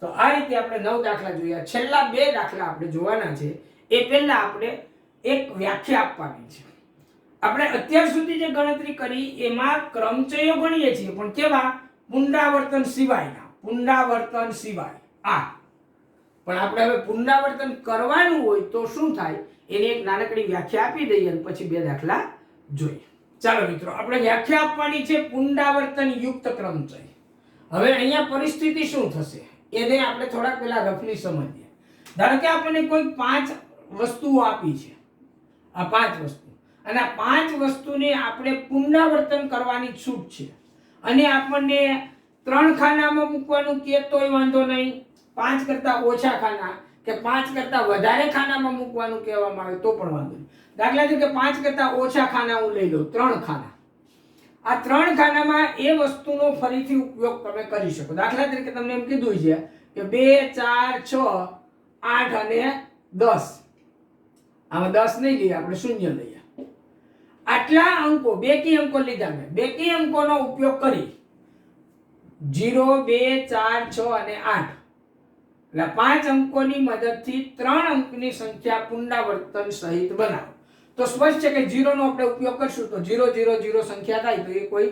A: તો આ રીતે આપણે 9 દાખલા જોયા. છેલ્લા 2 દાખલા આપણે જોવાના છે. એ પહેલા આપણે એક વ્યાખ્યા આપવાની છે. આપણે અત્યાર સુધી જે ગણતરી કરી એમાં ક્રમચયો ગણીએ છીએ, પણ કેવા, પુનરાવર્તન સિવાયના, પુનરાવર્તન સિવાય આ. પણ આપણે હવે પુનરાવર્તન કરવાનું હોય તો શું થાય એની એક નાનકડી વ્યાખ્યા આપી દઈએ અને પછી 2 દાખલા જોઈએ. ચાલો મિત્રો, આપણે વ્યાખ્યા આપવાની છે પુનરાવર્તન યુક્ત ક્રમચય. હવે અહીંયા પરિસ્થિતિ શું થશે એને આપણે થોડાક પહેલા રફલી સમજીએ. ધારો કે આપણને કોઈ 5 વસ્તુઓ આપી છે, આ 5 વસ્તુ, અને આ 5 વસ્તુને આપણે પુનરાવર્તન કરવાની છૂટ છે, અને આપણને 3 ખાનામાં મૂકવાનું કે તોય વાંધો નહીં, 5 કરતા ઓછા ખાના કે 5 કરતા વધારે ખાનામાં મૂકવાનું કહેવામાં આવે તો પણ વાંધો નહીં. દાખલા તરીકે 5 કરતા ઓછા ખાના હું લઈ લઉં, 3 ખાના. આ 3 ખાનામાં એ વસ્તુનો ફરીથી ઉપયોગ તમે કરી શકો. દાખલા તરીકે તમને એમ કીધું છે કે 2 4 6 8 અને 10, આમાં 10 નહીં લઈએ આપણે, 0 લઈએ. આટલા અંકો, બેકી અંકો લીધા મેં, બેકી અંકોનો ઉપયોગ કરી 0 2 4 6 અને 8, એટલે 5 અંકોની મદદથી 3 અંકની સંખ્યા પુનરાવર્તન સહિત બનાવો. તો સ્પષ્ટ છે કે 0 નો આપણે ઉપયોગ કરશું તો 0 0 0 સંખ્યા થાય, તો એ કોઈ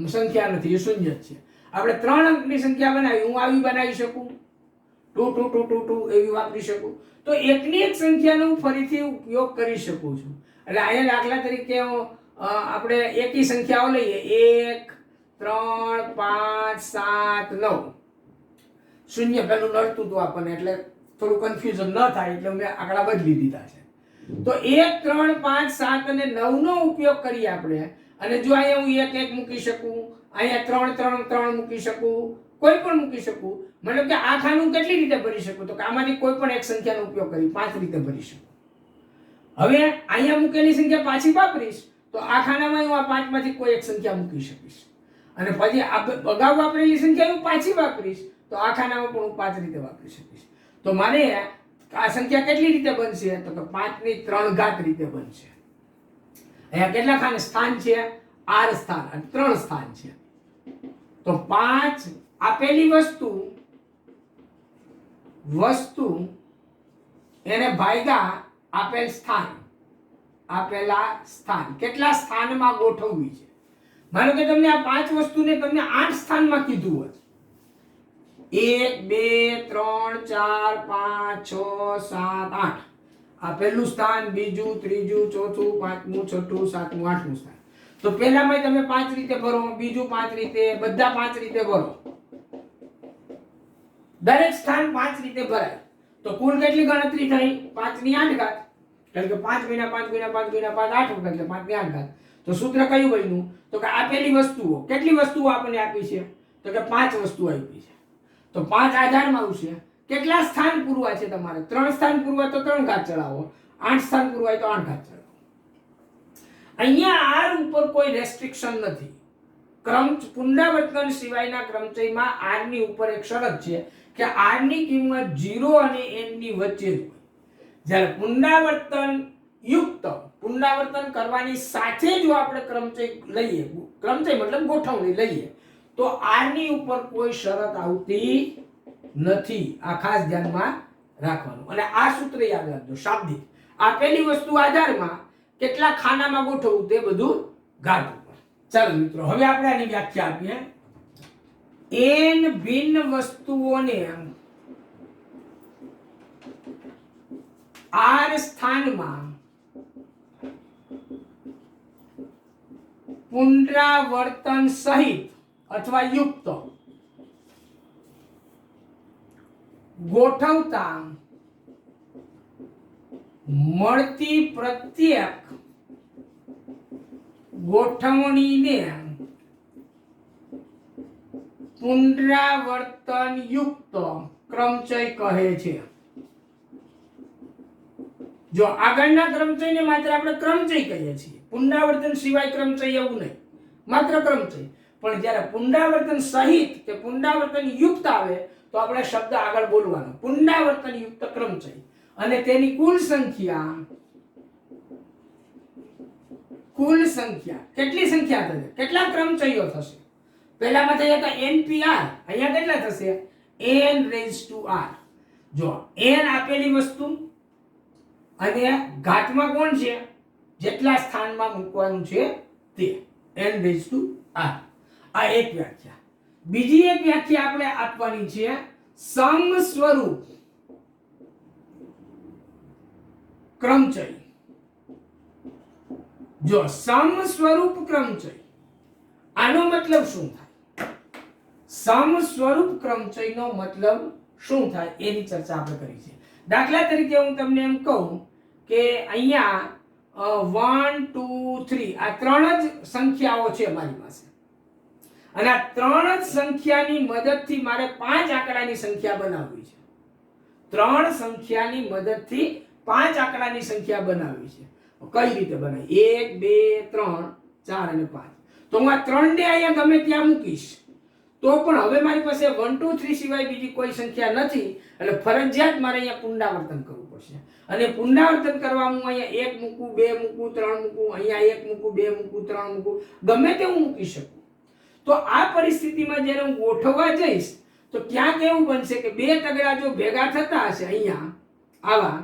A: સંખ્યા નથી, એ શૂન્ય જ છે. આપણે 3 અંકની સંખ્યા બનાવી, હું આવી બનાવી શકું, 2 2 2 2 2 એવી વાપરી શકું. તો એકની એક સંખ્યાનો ફરીથી ઉપયોગ કરી શકું છું. એટલે અહીંયા દાખલા તરીકે આપણે એકી સંખ્યાઓ લઈએ, 1 3 5 7 9, શૂન્ય પેલું નડતું હતું આપણને એટલે થોડું કન્ફ્યુઝન ન થાય એટલે મેં આંકડા બદલી દીધા છે. તો 1 3 5 7 અને 9 નો ઉપયોગ કરીએ આપણે, અને જો અહીંયા હું 1 1 મૂકી શકું, અહીંયા 3 3 3 મૂકી શકું, કોઈ પણ મૂકી શકું. મતલબ કે આ ખાનું કેટલી રીતે ભરી શકું, તો કે આમાંથી કોઈ પણ એક સંખ્યાનો ઉપયોગ કરી 5 રીતે ભરી શકું. હવે અહીંયા મૂકેલી સંખ્યા પાછી વાપરીશ તો આ ખાનામાં હું આ 5 માંથી કોઈ એક સંખ્યા મૂકી શકીશ, અને પછી અગાઉ વાપરેલી સંખ્યા હું પાછી વાપરીશ તો આ ખાનામાં પણ હું 5 રીતે વાપરી શકીશ. તો મારે આ સંખ્યા કેટલી રીતે બનશે, તો કે 5 ની 3 ઘાત રીતે બનશે. અહીંયા કેટલા ખાને સ્થાન છે, r સ્થાન અને 3 સ્થાન છે. તો 5 આપેલી વસ્તુ એને ભાગ્યા આપેલ સ્થાન, આપેલા સ્થાન, કેટલા સ્થાનમાં ગોઠવવી છે. માનો કે તમને આ 5 વસ્તુને તમને 8 સ્થાનમાં કીધું હોય, 1 2 3 4 5 6 7 8, આ પહેલું સ્થાન, બીજું, ત્રીજું, ચોથું, પાંચમું, છઠ્ઠું, સાતમું, આઠમું સ્થાન. તો પહેલામાં તમે 5 રીતે ભરો, બીજું 5 રીતે, બધા 5 રીતે ભરો. દરેક સ્થાન 5 રીતે ભરાય તો કુલ કેટલી ગણતરી થઈ, 5 ની 8 ઘાત. એટલે કે 5 ગુણ્યા 5 ગુણ્યા 5 ગુણ્યા 5 8 વખત, એટલે 5 ની 8 ઘાત. તો સૂત્ર કયું બન્યું, તો કે આપેલી વસ્તુઓ, કેટલી વસ્તુઓ આપણને આપી છે, તો કે 5 વસ્તુઓ આપી છે. તો 5 આધારમાં આવશે. કેટલા સ્થાન પૂરવા છે તમારે? 3 સ્થાન પૂરવા તો 3 ઘાત ચડાવો, 8 સ્થાન પૂરવા તો 8 ઘાત ચડાવો. અહીંયા r ઉપર કોઈ રેસ્ટ્રિક્શન નથી. પુનરાવર્તન સિવાયના ક્રમચયમાં r ની ઉપર એક શરત છે કે r ની કિંમત 0 અને n ની વચ્ચે જ હોય. જ્યારે પુનરાવર્તન કરવાની સાથે જો આપણે ક્રમચય લઈએ, ક્રમચય મતલબ ગોઠવણી લઈએ, તો r ની ઉપર કોઈ શરત આવતી નથી. આ ખાસ ધ્યાનમાં રાખવાનું. અને આ સૂત્ર યાદ રાખજો, શાબ્દિક. આ પહેલી વસ્તુ આધારમાં, કેટલા ખાનામાં ગોઠવવું તે બધું ઘાત ઉપર. ચાલો મિત્રો, હવે આપણે આની વ્યાખ્યા આપીએ. n ભિન્ન વસ્તુઓને r સ્થાનમાં પુનરાવર્તન સહિત અથવા યુક્ત ગોઠવતા મળતી પ્રત્યેક ગોઠવણીને પુનરાવર્તન યુક્ત ક્રમચય કહે છે. જો આગળના ક્રમચયને માત્ર આપણે ક્રમચય કહીએ છીએ, પુનરાવર્તન સિવાય ક્રમચય એવું નહીં, માત્ર ક્રમચય. પણ જ્યારે પુનરાવર્તન સહિત કે પુનરાવર્તન યુક્ત આવે તો આપણે શબ્દ આગળ બોલવાનો, પુનરાવર્તન યુક્ત ક્રમચય. અને તેની કુલ સંખ્યા કેટલી સંખ્યા થશે? કેટલા ક્રમચયો થશે? પહેલામાં થયા હતા npr, અહીંયા કેટલા થશે? n raised to r. જો n આપેલી વસ્તુ અને ઘાતમાં કોણ છે? જેટલા સ્થાનમાં મૂકવાનું છે તે, n raised to r. આ એક વ્યાખ્યા. બીજી એક વ્યાખ્યા આપણે આપવાની છે, સમસ્વરૂપ ક્રમચય. જો સમસ્વરૂપ ક્રમચય, આનો મતલબ શું થાય? સમસ્વરૂપ ક્રમચયનો મતલબ શું થાય એની ચર્ચા આપણે કરી છે. દાખલા તરીકે હું તમને એમ કહું કે અહીંયા 1 2 3 આ 3 જ સંખ્યાઓ છે મારી પાસે, અને આ 3 જ સંખ્યાની મદદથી મારે 5 આંકડાની સંખ્યા બનાવવી છે. 3 સંખ્યાની મદદથી 5 આંકડાની સંખ્યા બનાવવી છે. કઈ રીતે બનાવી? 1 2 3 4 અને 5. તો હું આ 3 ને અહીંયા ગમે ત્યાં મૂકીશ તો પણ હવે મારી પાસે 1 2 3 સિવાય બીજી કોઈ સંખ્યા નથી, એટલે ફરજિયાત મારે અહીંયા પુનરાવર્તન કરવું પડશે. અને પુનરાવર્તન કરવા હું અહીંયા 1 મૂકું, 2 મૂકું, 3 મૂકું, અહીંયા 1 મૂકું, 2 મૂકું, 3 મૂકું, ગમે તે હું મૂકી શકું. તો આ પરિસ્થિતિમાં જ્યારે હું ગોઠવવા જઈશ તો ક્યાં કેવું બનશે કે બે તગડા જો ભેગા થતા હશે અહીંયા આવા,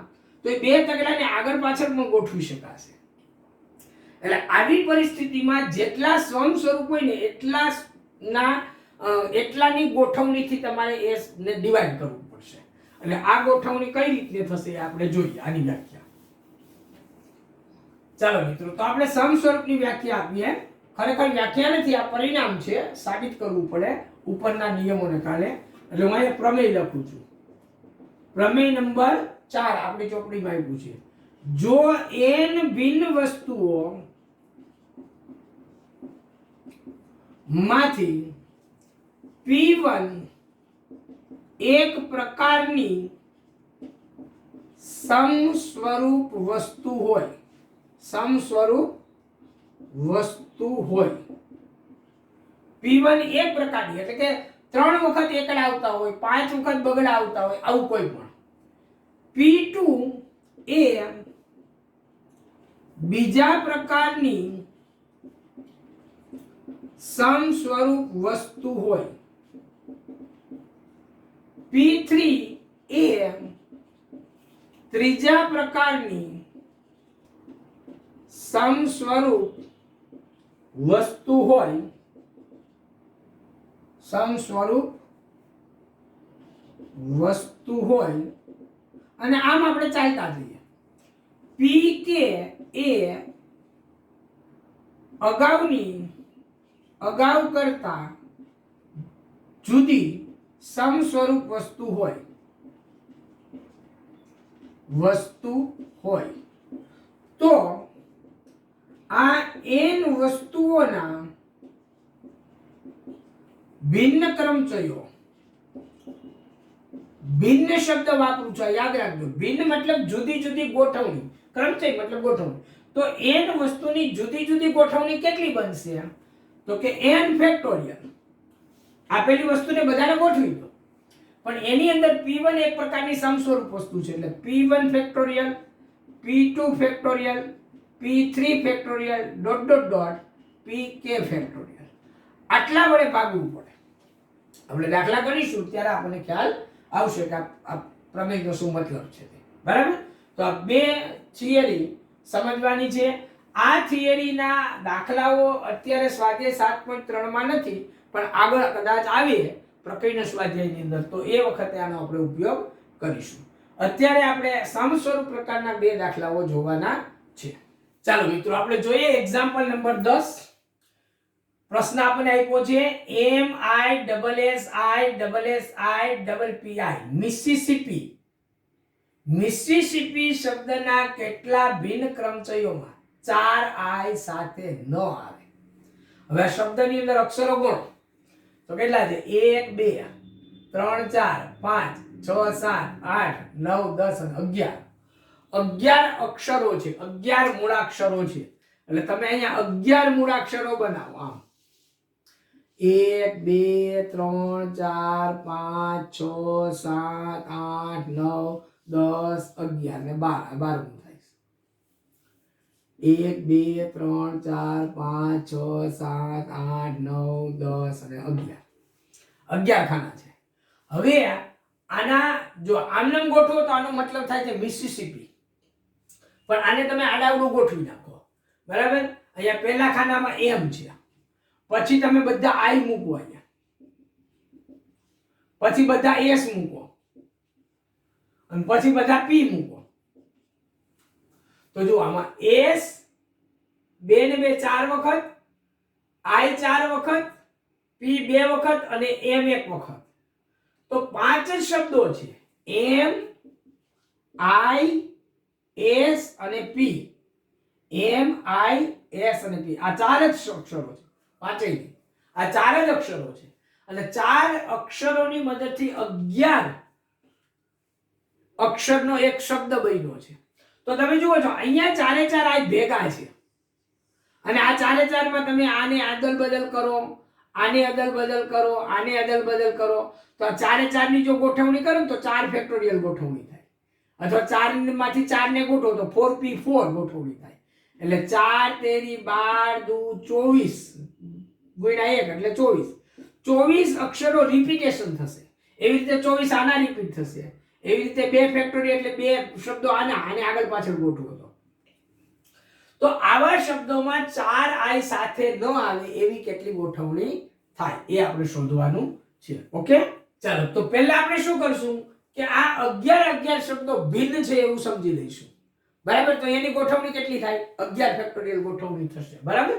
A: તો એ બે તગડાને આગળ પાછળ પણ ગોઠવી શકાશે. એટલે આવી પરિસ્થિતિમાં જેટલા સ્વયં સ્વરૂપ હોય ને એટલાની ગોઠવણીથી તમારે એ ને ડિવાઈડ કરવું પડશે. એટલે આ ગોઠવણી કઈ રીતે થશે એ આપણે જોઈએ, આની વ્યાખ્યા. ચાલો મિત્રો, તો આપણે સમ સ્વરૂપની વ્યાખ્યા આપીએ. ખરેખર વ્યાખ્યા નથી, આ પરિણામ છે, સાબિત કરવું પડે ઉપરના નિયમોને કારણે. એટલે હું અહીંયા પ્રમેય લખું છું. પ્રમેય નંબર 4 આપણી ચોપડીમાં આપ્યું છે. જો n ભિન્ન વસ્તુઓ માંથી p1 એક પ્રકારની સમસ્વરૂપ વસ્તુ હોય, સમસ્વરૂપ વસ્તુ હોય, p1 એક પ્રકારની એટલે કે 3 વખત એકડા આવતા હોય, 5 વખત બગડા આવતા હોય, આવું કોઈ પણ. p2 એ બીજા પ્રકારની સમસ્વરૂપ વસ્તુ હોય, p3 એ ત્રીજા પ્રકારની સમસ્વરૂપ વસ્તુ હોય, સમસ્વરૂપ વસ્તુ હોય. અને આમ આપણે ચાલતા જઈએ. pk એ અગાઉ કરતા જુદી સમસ્વરૂપ વસ્તુ હોય, તો આ n વસ્તુઓના ભિન્ન ક્રમચયો ભિન્ન શબ્દ વાપરું છું, યાદ રાખજો. ભિન્ન મતલબ જુદી જુદી ગોઠવણી, ક્રમચય મતલબ ગોઠવણી. તો n વસ્તુની જુદી જુદી ગોઠવણી કેટલી બનશે? તો કે n ફેક્ટોરિયલ. આપેલી વસ્તુને બધાને ગોઠવી દો, પણ એની અંદર p1 એક પ્રકારની સમસ્વરૂપ વસ્તુ છે, એટલે p1 factorial, p2 factorial, p3 factorial dot dot dot pk factorial. આટલા વડે ભાગવું પડે. આપણે દાખલા કરીશું ત્યારે આપણને ખ્યાલ આવશે કે આ પ્રમેયનો શું મતલબ છે તે. બરાબર? તો આ બે થિયરી સમજવાની છે. આ થિયરીના દાખલાઓ અત્યારે સ્વાધ્યાય 7.3 માં નથી, પણ આગળ કદાચ આવે પ્રકરણ સ્વાધ્યાયની અંદર, તો એ વખતે આનો આપણે ઉપયોગ કરીશું. અત્યારે આપણે સમસ્વરૂપ પ્રકારના બે દાખલાઓ જોવાના છે. ચાલો મિત્રો, આપણે જોઈએ એક્ઝામ્પલ નંબર 10. પ્રશ્ન આપણને આપ્યો છે MISSISSIPPI મિસિસિપી. મિસિસિપી શબ્દના કેટલા ભિન્ન ક્રમચયોમાં 4 I સાથે ન આવે? હવે આ શબ્દની અંદર અક્ષરો ગણો તો કેટલા છે? 1 2 3 4 5 6 7 8 9 10 અને 11 અક્ષરો છે. 11 મૂળાક્ષરો છે. એટલે તમે અહીંયા 11 મૂળાક્ષરો બનાવો. આમ 1 2 3 4 5 6 7 8 9 10 11 ને 12 12 થાય. 1 2 3 4 5 6 7 8 9 10 અને 11. 11 ખાના છે. હવે આના જો આમનામ ગોઠવો તો આનો મતલબ થાય છે મિસિસિપી, પણ આને તમે આડાવડું ગોઠવી નાખો. બરાબર? અહીંયા પહેલા ખાનામાં M છે, પછી તમે બધા I મૂકો, અહીંયા પછી બધા S મૂકો અને પછી બધા P મૂકો. તો જો આમાં S 2 ને 2 4 વખત, I 4 વખત, P 2 વખત અને M 1 વખત. તો 5 જ શબ્દો છે. M I S અને P. M I S અને P. આ 4 જ અક્ષરો છે. પાંચેય આ 4 જ અક્ષરો છે. અને 4 અક્ષરોની મદદથી 11 અક્ષરનો એક શબ્દ બન્યો છે. તો તમે જુઓ છો અહીંયા 4 4 I ભેગા છે, અને આ 4 4 માં તમે આને અદલ બદલ કરો, આને અદલ બદલ કરો, આને અદલ બદલ કરો, તો આ 4 4 ની જો ગોઠવણી કરો ને તો 4 ફેક્ટોરિયલ ગોઠવણી થાય. અથવા 4 માંથી 4 ને ગોઠવો તો 4p4 ગોઠવણી થાય. એટલે 4 તેરી 12 દુ 24 ગુણ્યા 1 એટલે 24. 24 અક્ષરો રિપીટેશન થશે. એવી રીતે 24 આના રિપીટ થશે. એવી રીતે 2 ફેક્ટોરિયલ એટલે 2 શબ્દો આને આગળ પાછળ ગોઠવો તો આવા શબ્દોમાં 4 I સાથે ન આવે એવી કેટલી ગોઠવણી થાય એ આપણે શોધવાનું છે. ઓકે, ચાલો તો પહેલા આપણે શું કરશું કે આ 11 શબ્દો ભિન્ન છે એવું સમજી લઈશું. બરાબર? તો એની ગોઠવણી કેટલી થાય? 11 ફેક્ટોરિયલ ગોઠવણી થશે. બરાબર?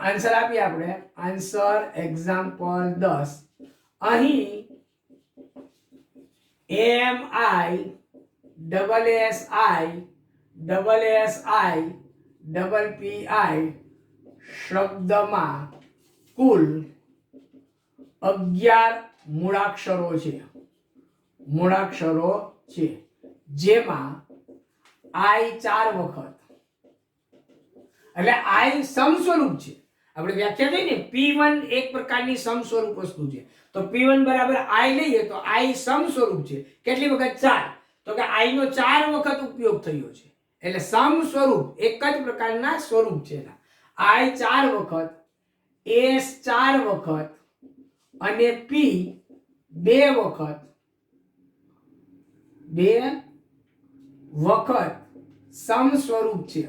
A: આન્સર આપીએ આપણે. Answer example 10. અહીં MISSIPPI શબ્દમાં કુલ 11 મૂળાક્ષરો છે, જેમાં I 4 વખત, એટલે I સમસ્વરૂપ છે. આપણે વ્યાખ્યા થઈ ને P1 એક પ્રકારની સમસ્વરૂપ વસ્તુ છે, તો P1 બરાબર I લઈએ તો I સમસ્વરૂપ છે. કેટલી વખત? 4. તો કે I નો 4 વખત ઉપયોગ થયો છે, એટલે સમસ્વરૂપ એક જ પ્રકારના સ્વરૂપ છે. I 4 વખત, S 4 વખત અને P 2 વખત, 2 વખત સમસ્વરૂપ છે.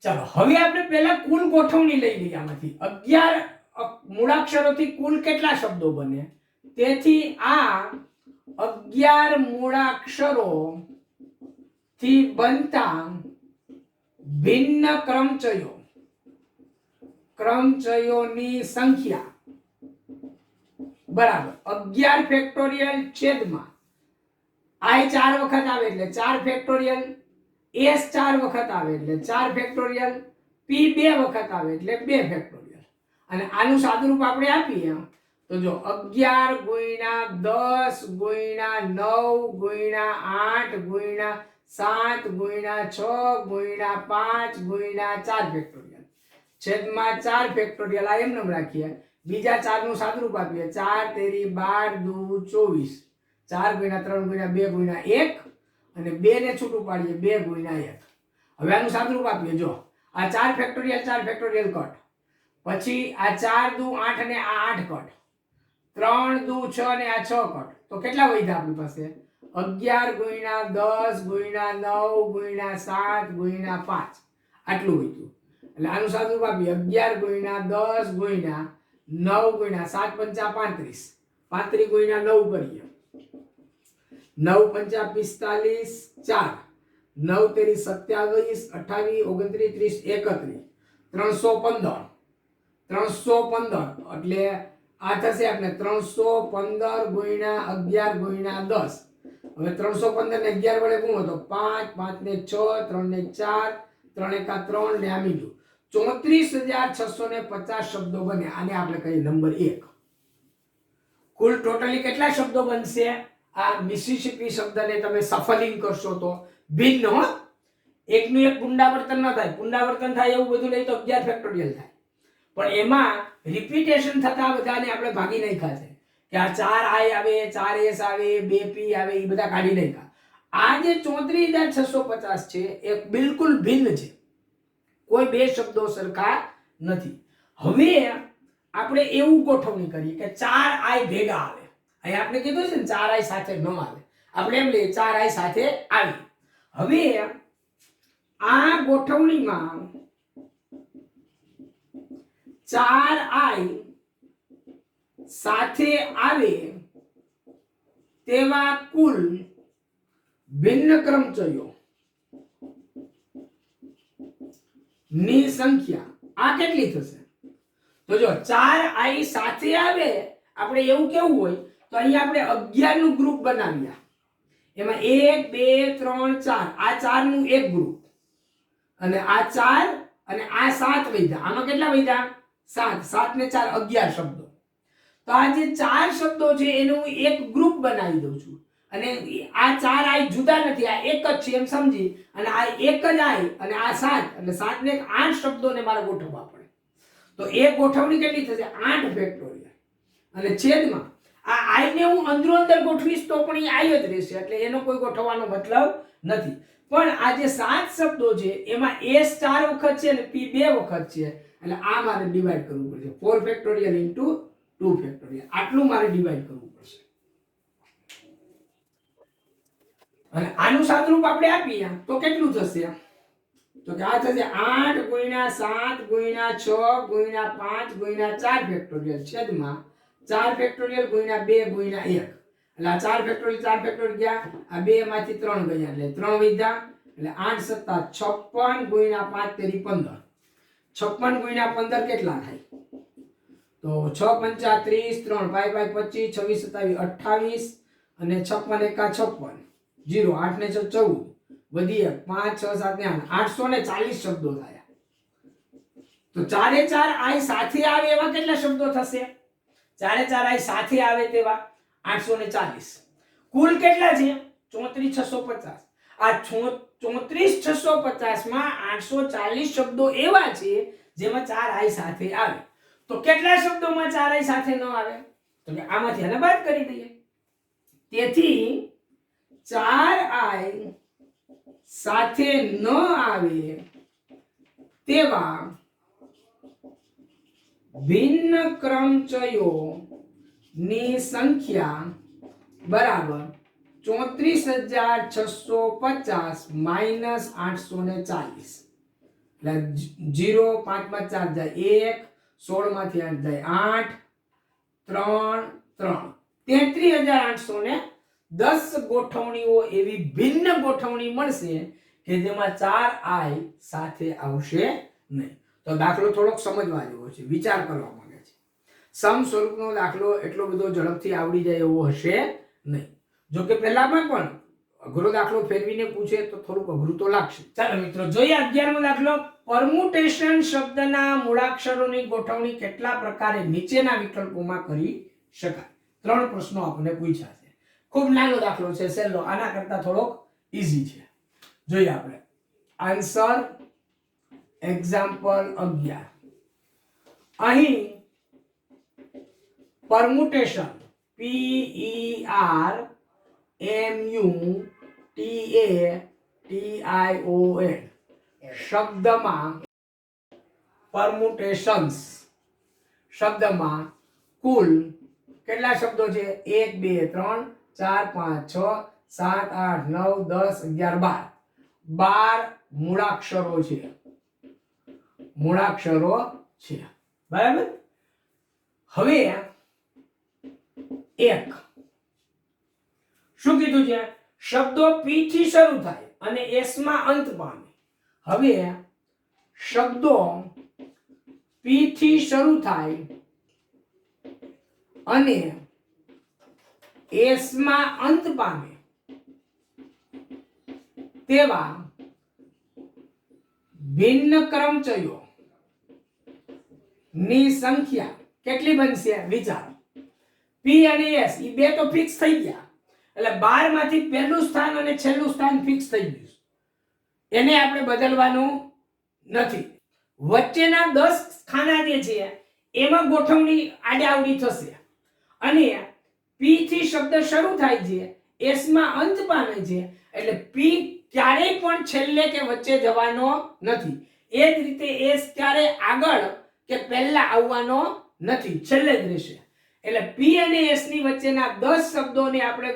A: ચાલો હવે આપણે પહેલા કુલ ગોઠવણી લઈ લઈએ. આમાંથી 11 મૂળાક્ષરોથી કુલ કેટલા શબ્દો બને? તેથી આ 11 મૂળાક્ષરો થી બનતા ભિન્ન ક્રમચયોની સંખ્યા બરાબર 11 ફેક્ટોરિયલ છેદમાં I 4 વખત આવે એટલે 4 ફેક્ટોરિયલ, S 4 વખત આવે એટલે 4 ફેક્ટોરિયલ, P 2 વખત આવે એટલે 2 ફેક્ટોરિયલ. અને આનું સાદુરૂપ આપણે આપીએ તો જો 11 ગુણ્યા 10 ગુણ્યા 9 ગુણ્યા 8 ગુણ્યા 7 ગુણ્યા 6 ગુણ્યા 5 ગુણ્યા 4 ફેક્ટોરિયલ છેદમાં 4 ફેક્ટોરિયલ આ એમ રાખીએ. બીજા 4 નું સાદુરૂપ આપીએ. 4 તેરી 12 દુ 24 4 ગુણ્યા 3 ગુણ્યા 2 ગુણ્યા 1 અને 2 ને છૂટું પાડીએ 2 ગુણ્યા 1. હવે આનું સાદુરૂપ આપીએ. જો આ 4 ફેક્ટોરિયલ કટ, પછી આ 4 દુ 8 અને આ 8 કટ, 3 દુ 6 અને આ 6 કટ. તો કેટલા વધ્યા આપણી પાસે? 11 ગુણ્યા 10 ગુણ્યા 9 ગુણ્યા 7 ગુણ્યા 5 આટલું વધ્યું. એટલે આનું સાદુરૂપ આપીએ. 11 ગુણ્યા 10 ગુણ્યા 9 ગુણ્યા 7 પંચા 35 35 ગુણ્યા 9 કરીએ. 9 પંચા 45 4 9 તેરી 27 28 29 30 31 315 એટલે આ થશે આપણે 315 ગુણ્યા 11 ગુણ્યા 10. હવે 315 ને 11 વડે ગુણો તો 5 5 ને 6 3 ને 4 3 એકા 3 ને આ બીજું 34650 શબ્દો બને. આને આપણે કહીએ નંબર 1. કુલ ટોટલી કેટલા શબ્દો બનશે? આ મિસિસિપી શબ્દને તમે સફલિંગ કરશો તો ભિન્ન હો, એકનું એક પુનરાવર્તન ન થાય. પુનરાવર્તન થાય એવું બધું લઈ તો 11 ફેક્ટોરિયલ થાય, પણ એમાં રિપીટેશન થતા બધાને આપણે ભાગી નાખ્યા છે કે આ 4i આવે, 4s આવે, 2p આવે, એ બધા કાઢી નાખ્યા. આ જે 34650 છે એ બિલકુલ ભિન્ન છે, કોઈ બે શબ્દો સરખા નથી. હવે આપણે એવું ગોઠવણી કરીએ કે 4i ભેગા આવે. અહીં આપણે કીધું છે ને 4i સાથે ન આવે, આપણે એમ લઈએ 4i સાથે આવી. હવે આ ગોઠવણીમાં 4i સાથે આવે તેવા કુલ ભિન્ન ક્રમચયો ની સંખ્યા આ કેટલી થશે? તો જો 4i સાથે આવે, આપણે એવું કેવું હોય તો અહીંયા આપણે 11 નું ગ્રુપ બનાવ્યા. એમાં 1 2 3 4 આ 4 નું એક ગ્રુપ, અને આ 4 અને આ 7 વધ્યા. આમાં કેટલા વધ્યા? 7 7 ને 4 11 શબ્દો. તો આ જે 4 શબ્દો છે એનું હું એક ગ્રુપ બનાવી દઉં છું, અને આ 4i જુદા નથી, આ એક જ છે એમ સમજી, અને આ એક જ i અને આ 7 એટલે 7 ને 8 શબ્દોને મારે ગોઠવવા પડે. તો એ ગોઠવણી કેટલી થશે? 8 ફેક્ટોરિયલ. અને છેદમાં આ i ને હું અંદરો અંદર ગોઠવીશ તો પણ એ i જ રહેશે, એટલે એનો કોઈ ગોઠવવાનો મતલબ નથી. પણ આ જે 7 શબ્દો છે એમાં s 4 વખત છે અને p 2 વખત છે, એટલે આ મારે ડિવાઈડ કરવું પડશે. 4 ફેક્ટોરિયલ ઇન્ટુ 2 ફેક્ટોરિયલ આટલું મારે ડિવાઈડ કરવું પડશે. અને આનું સાદુરૂપ આપણે આપીએ તો કેટલું થશે? તો કે આ થશે 8 ગુણ્યા 7 ગુણ્યા 6 ગુણ્યા 5 ગુણ્યા 4 ફેક્ટોરિયલ છેદમાં 4 ફેક્ટોરિયલ ગુણ્યા 2 ગુણ્યા 1. એટલે આ 4 ફેક્ટોરિયલ ગયા, આ 2 માંથી 3 ગયા એટલે 3 વધ્યા, એટલે 8 સત્તા 56 ગુણ્યા 5 તેરી 15. 56 ગુણ્યા 15 કેટલા થાય? તો 6 પંચા 30 3 5 5 25 26 27 28 અને 56 એકા 56 0 8 ને 6 14 વધી 5 6 7 ને 840 શબ્દો થયા. તો 4i સાથે આવે એવા કેટલા શબ્દો થશે? 4i સાથે આવે તેવા 840. કુલ કેટલા છે? 34650. આ 34650 માં 840 શબ્દો એવા છે જેમાં 4i સાથે આવે. તો કેટલા શબ્દોમાં 4i સાથે ન આવે? તો કે આમાંથી આને બાદ કરી દઈએ. તેથી 4i સાથે ન આવે તેવા ભિન્ન ક્રમચયો ની સંખ્યા બરાબર 34650 માઈનસ 840. એટલે 0 5 માં 4 જાય 1, 16 માંથી 8 જાય 8 3 3 33810 ગોઠવણીઓ એવી ભિન્ન ગોઠવણી મળશે કે જેમાં 4i સાથે આવશે નહીં. તો દાખલો થોડોક સમજવા જેવો છે, વિચાર કરવા માંગે છે. સમ સ્વરૂપનો દાખલો એટલો બધો ઝડપથી આવડી જાય એવો હશે નહીં. જો કે પહેલામાં પણ અઘરો દાખલો ફેરવીને પૂછે તો થોડુંક અઘરું તો લાગશે. ચાલો મિત્રો જોઈએ 11મો દાખલો. પરમ્યુટેશન શબ્દના મૂળાક્ષરોની ગોઠવણી કેટલા પ્રકારે નીચેના વિકલ્પોમાં કરી શકાય. 3 પ્રશ્નો આપણને પૂછ્યા છે. ખૂબ નાનો દાખલો છે, સહેલો, આના કરતા થોડોક ઈઝી છે. જોઈએ આપણે આન્સર. એક્ઝામ્પલ 11. અહીં પરમ્યુટેશન PERMUTATION શબ્દમાં પરમ્યુટેશન્સ શબ્દમાં કુલ કેટલા શબ્દો છે? 1 2 3 4 5 6 7 8 9 10 11 12 મૂળાક્ષરો છે. મૂળાક્ષરો છે, બરાબર. હવે એક શું કીધું છે? શબ્દો P થી શરૂ થાય અને S માં અંત પામે. હવે શબ્દો P થી શરૂ થાય અને S માં અંત પામે તેવા ભિન્ન ક્રમચયો ની સંખ્યા કેટલી બનશે? વિચારો. P અને S એ બે તો ફિક્સ થઈ ગયા, એટલે 12 માંથી પહેલું સ્થાન અને છેલ્લું સ્થાન ફિક્સ થઈ ગયું. એને આપણે બદલવાનું નથી. વચ્ચેના 10 ખાના જે છે એમાં ગોઠવણી આડાઅવળી થશે અને P થી શબ્દ શરૂ થાય છે, S માં અંત પામે છે, એટલે P ક્યારેય પણ છેલ્લે કે વચ્ચે જવાનો નથી. એ જ રીતે S ક્યારે આગળ કે પહેલા આવવાનો નથી, છેલ્લે જ રહેશે. એટલે P અને S ની વચ્ચેના 10 શબ્દોને આપણે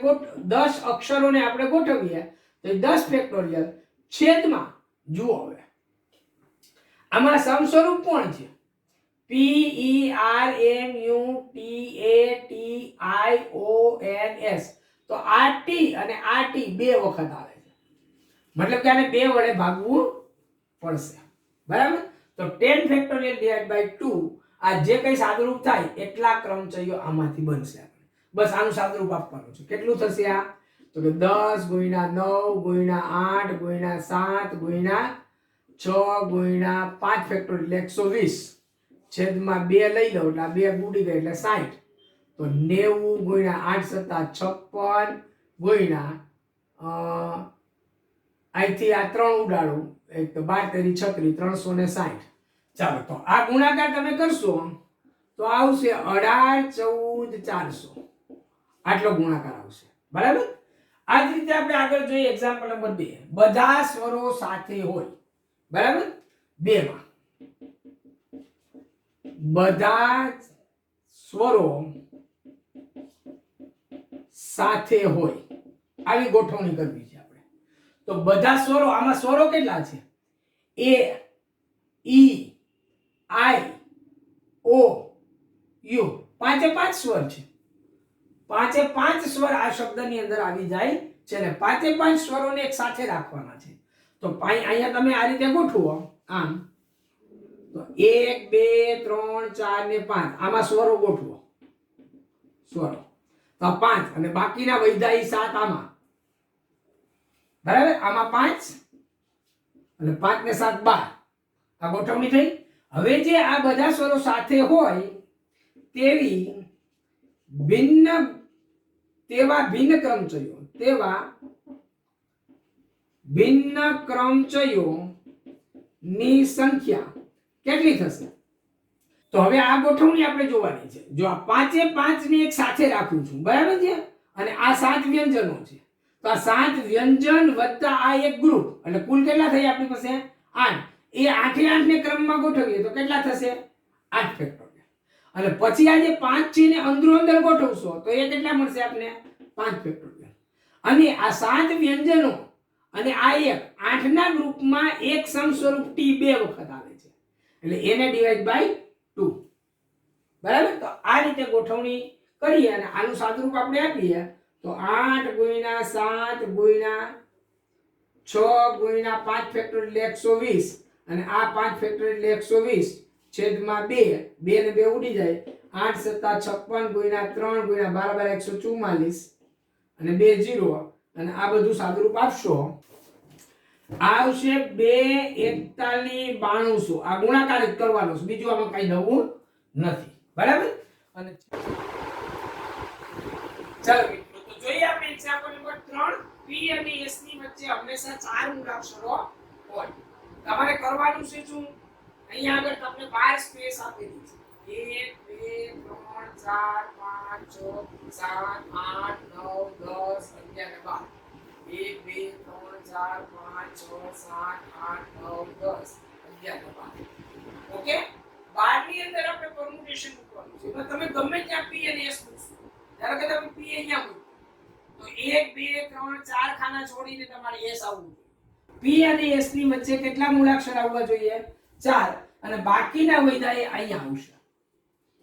A: 10 અક્ષરોને આપણે ગોઠવીએ તો 10 ફેક્ટોરિયલ છેદમાં. જુઓ હવે આમાં સમ સ્વરૂપ કોણ છે? PERMUTATIONS. તો આ T અને આ T બે વખત આવે છે, મતલબ કે આને 2 વડે ભાગવું પડશે, બરાબર. તો 10 ફેક્ટોરિયલ ડિવાઇડ બાય 2 આ જે કઈ સાદુરૂપ થાય એટલા ક્રમચયો આમાંથી બનશે. બસ આનું સાદુરૂપ આપવાનું છે. કેટલું થશે આ? તો કે 10 × 9 × 8 × 7 × 6 × 5 ફેક્ટોરિયલ 120 છેદમાં 2 લઈ લો એટલે આ 2 ગુડી ગઈ એટલે 60. તો 90 × 8 = 56 અહીંથી આ 3 ઉડાડું, એક તો 12 × 36 360. ચાલો તો આ ગુણાકાર તમે કરશો તો આવશે 18 14 400. આટલો ગુણાકાર આવશે, બરાબર. આ જ રીતે આપણે આગળ જોઈએ એક્ઝામ્પલ નંબર 2. બધા સ્વરો સાથે હોય, બરાબર. 2 માં બધા સ્વરો સાથે હોય આવી ગોઠવણી કરવી છે આપણે. તો બધા સ્વરો, આમાં સ્વરો કેટલા છે? A E I O U. 5 સ્વર છે. 5 સ્વર આ શબ્દની અંદર આવી જાય છે ને 5 સ્વરોને એક સાથે રાખવાના છે. તો અહીંયા તમે આ રીતે ગોઠવો આમ. તો 1 2 3 4 ને 5 આમાં સ્વરો ગોઠવો. સ્વરો તો 5 અને બાકીના વૈધાઈ 7 આમાં, બરાબર. આમાં 5 અને 5 ને 7 12. આ ગોઠવણી થઈ. હવે જે આ બધા સ્વરો સાથે હોય તેવા ભિન્ન ક્રમચયો ની સંખ્યા કેટલી થશે? તો હવે આ ગોઠવણી આપણે જોવાની છે. જો આ 5 ને એક સાથે રાખું છું, બરાબર છે, અને આ 7 વ્યંજનો છે, તો આ 7 વ્યંજન વત્તા આ એક ગ્રુપ એટલે કુલ કેટલા થઈ આપણી પાસે? 8. એ 8 એ 8 ને ક્રમમાં ગોઠવીએ તો કેટલા થશે? 8 ફેક્ટોરિયલ. અને પછી આ જે 5 છે ને અંદરો અંદર ગોઠવશો તો એ કેટલા મળશે આપને? 5 ફેક્ટોરિયલ. અને આ 7 વ્યંજનો અને આ એક 8 ના ગ્રુપમાં એક સમસ્વરૂપ T 2 વખત આવે છે, એટલે એને ડિવાઇડ બાય 2, બરાબર. તો આ રીતે ગોઠવણી કરીએ અને આનું સાદુરૂપ આપણે આપીએ તો 8 × 7 × 6 × 5 ફેક્ટોરિયલ 120 અને આ 5 ફેક્ટોરિયલ 120 છેદમાં 2 ને 2 ઉડી જાય. 8 × 7 = 56 × 3 × 12 144 અને 2 0 અને આ બધું સાદુરૂપ આપશો આવશે 2 41 9200. આ ગુણાકાર જ કરવાનો છે, બીજું આમાં કઈ નવું નથી, બરાબર. અને ચાલો મિત્રો તો જોઈએ આપણે એક્ઝામ્પલ નંબર 3 p અને s ની વચ્ચે હંમેશા ચાર મૂળાક્ષરો હોય. તમારે કરવાનું છે શું? અહીંયા આગળ તમને 12 સ્પેસ આપેલી છે 1 2 3 4 5 6 7 8 9 10 11 12 1 2 3 4 5 6 7 8 9 10 11 12 ઓકે. 12 ની અંદર આપણે પરમ્યુટેશન મૂકવાનું છે. એમાં તમે ગમે ત્યાં p અને s મૂકશો. ધારો કે તમે p અહીંયા મૂકો તો 1 2 3 4 ખાના છોડીને તમારે s આવવું જોઈએ. p અને s ની વચ્ચે કેટલા મૂળાક્ષર આવવા જોઈએ? 4. અને બાકીના વધ્યા એ અહીંયા આવશે.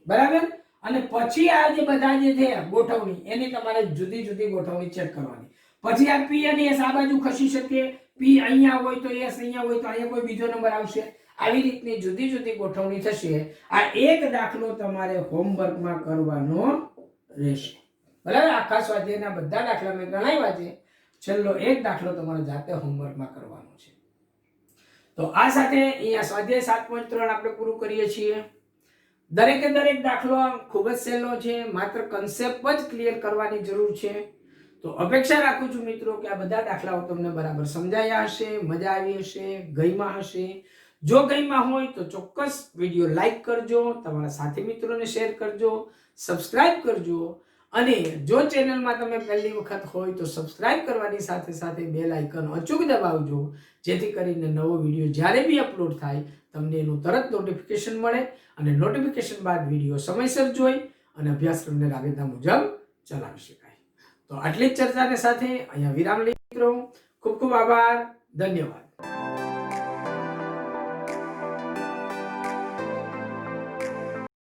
A: બરાબર? અને પછી આ જે બધા જે છે ગોઠવણી એની તમારે જુદી જુદી ગોઠવણી ચેક કરવાની. પછી આ p અને s આ બાજુ ખસી શકે, p અહીંયા હોય તો s અહીંયા હોય તો અહીંયા કોઈ બીજો નંબર આવશે. આવી રીતની જુદી જુદી ગોઠવણી થશે. આ એક દાખલો તમારે હોમવર્કમાં કરવાનો રહેશે. બરાબર? આખા સ્વાધ્યાયના બધા દાખલા મેં ગણાવ્યા છે. છેલ્લો એક દાખલો તમારે જાતે હોમવર્કમાં કરવાનો છે. તો આ સાથે અહીંયા સ્વાધ્યાય 7.3 આપણે પૂરું કરીએ છીએ. દરેકે દરેક દાખલો ખૂબ જ સહેલો છે. માત્ર કન્સેપ્ટ જ ક્લિયર કરવાની જરૂર છે. તો અપેક્ષા રાખું છું મિત્રો કે આ બધા દાખલાઓ તમને બરાબર સમજાયા હશે, મજા આવી હશે, ગઈમાં હશે. જો ગઈમાં હોય તો ચોક્કસ વિડીયો લાઈક કરજો, તમારા સાથી મિત્રોને શેર કરજો, સબસ્ક્રાઇબ કરજો અને જો ચેનલમાં તમે પહેલી વખત હોય તો સબસ્ક્રાઇબ કરવાની સાથે સાથે બેલ આઇકન અચૂક દબાવજો, જેથી કરીને નવો વિડીયો જ્યારે બી અપલોડ થાય તમને એનું તરત નોટિફિકેશન મળે અને નોટિફિકેશન બાદ વિડીયો સમયસર જોઈ અને અભ્યાસક્રમને રાબેતા મુજબ ચલાવી શકાય. તો આટલી જ ચર્ચાને સાથે અહીંયા વિરામ લઈ મિત્રો. ખૂબ ખૂબ આભાર. ધન્યવાદ.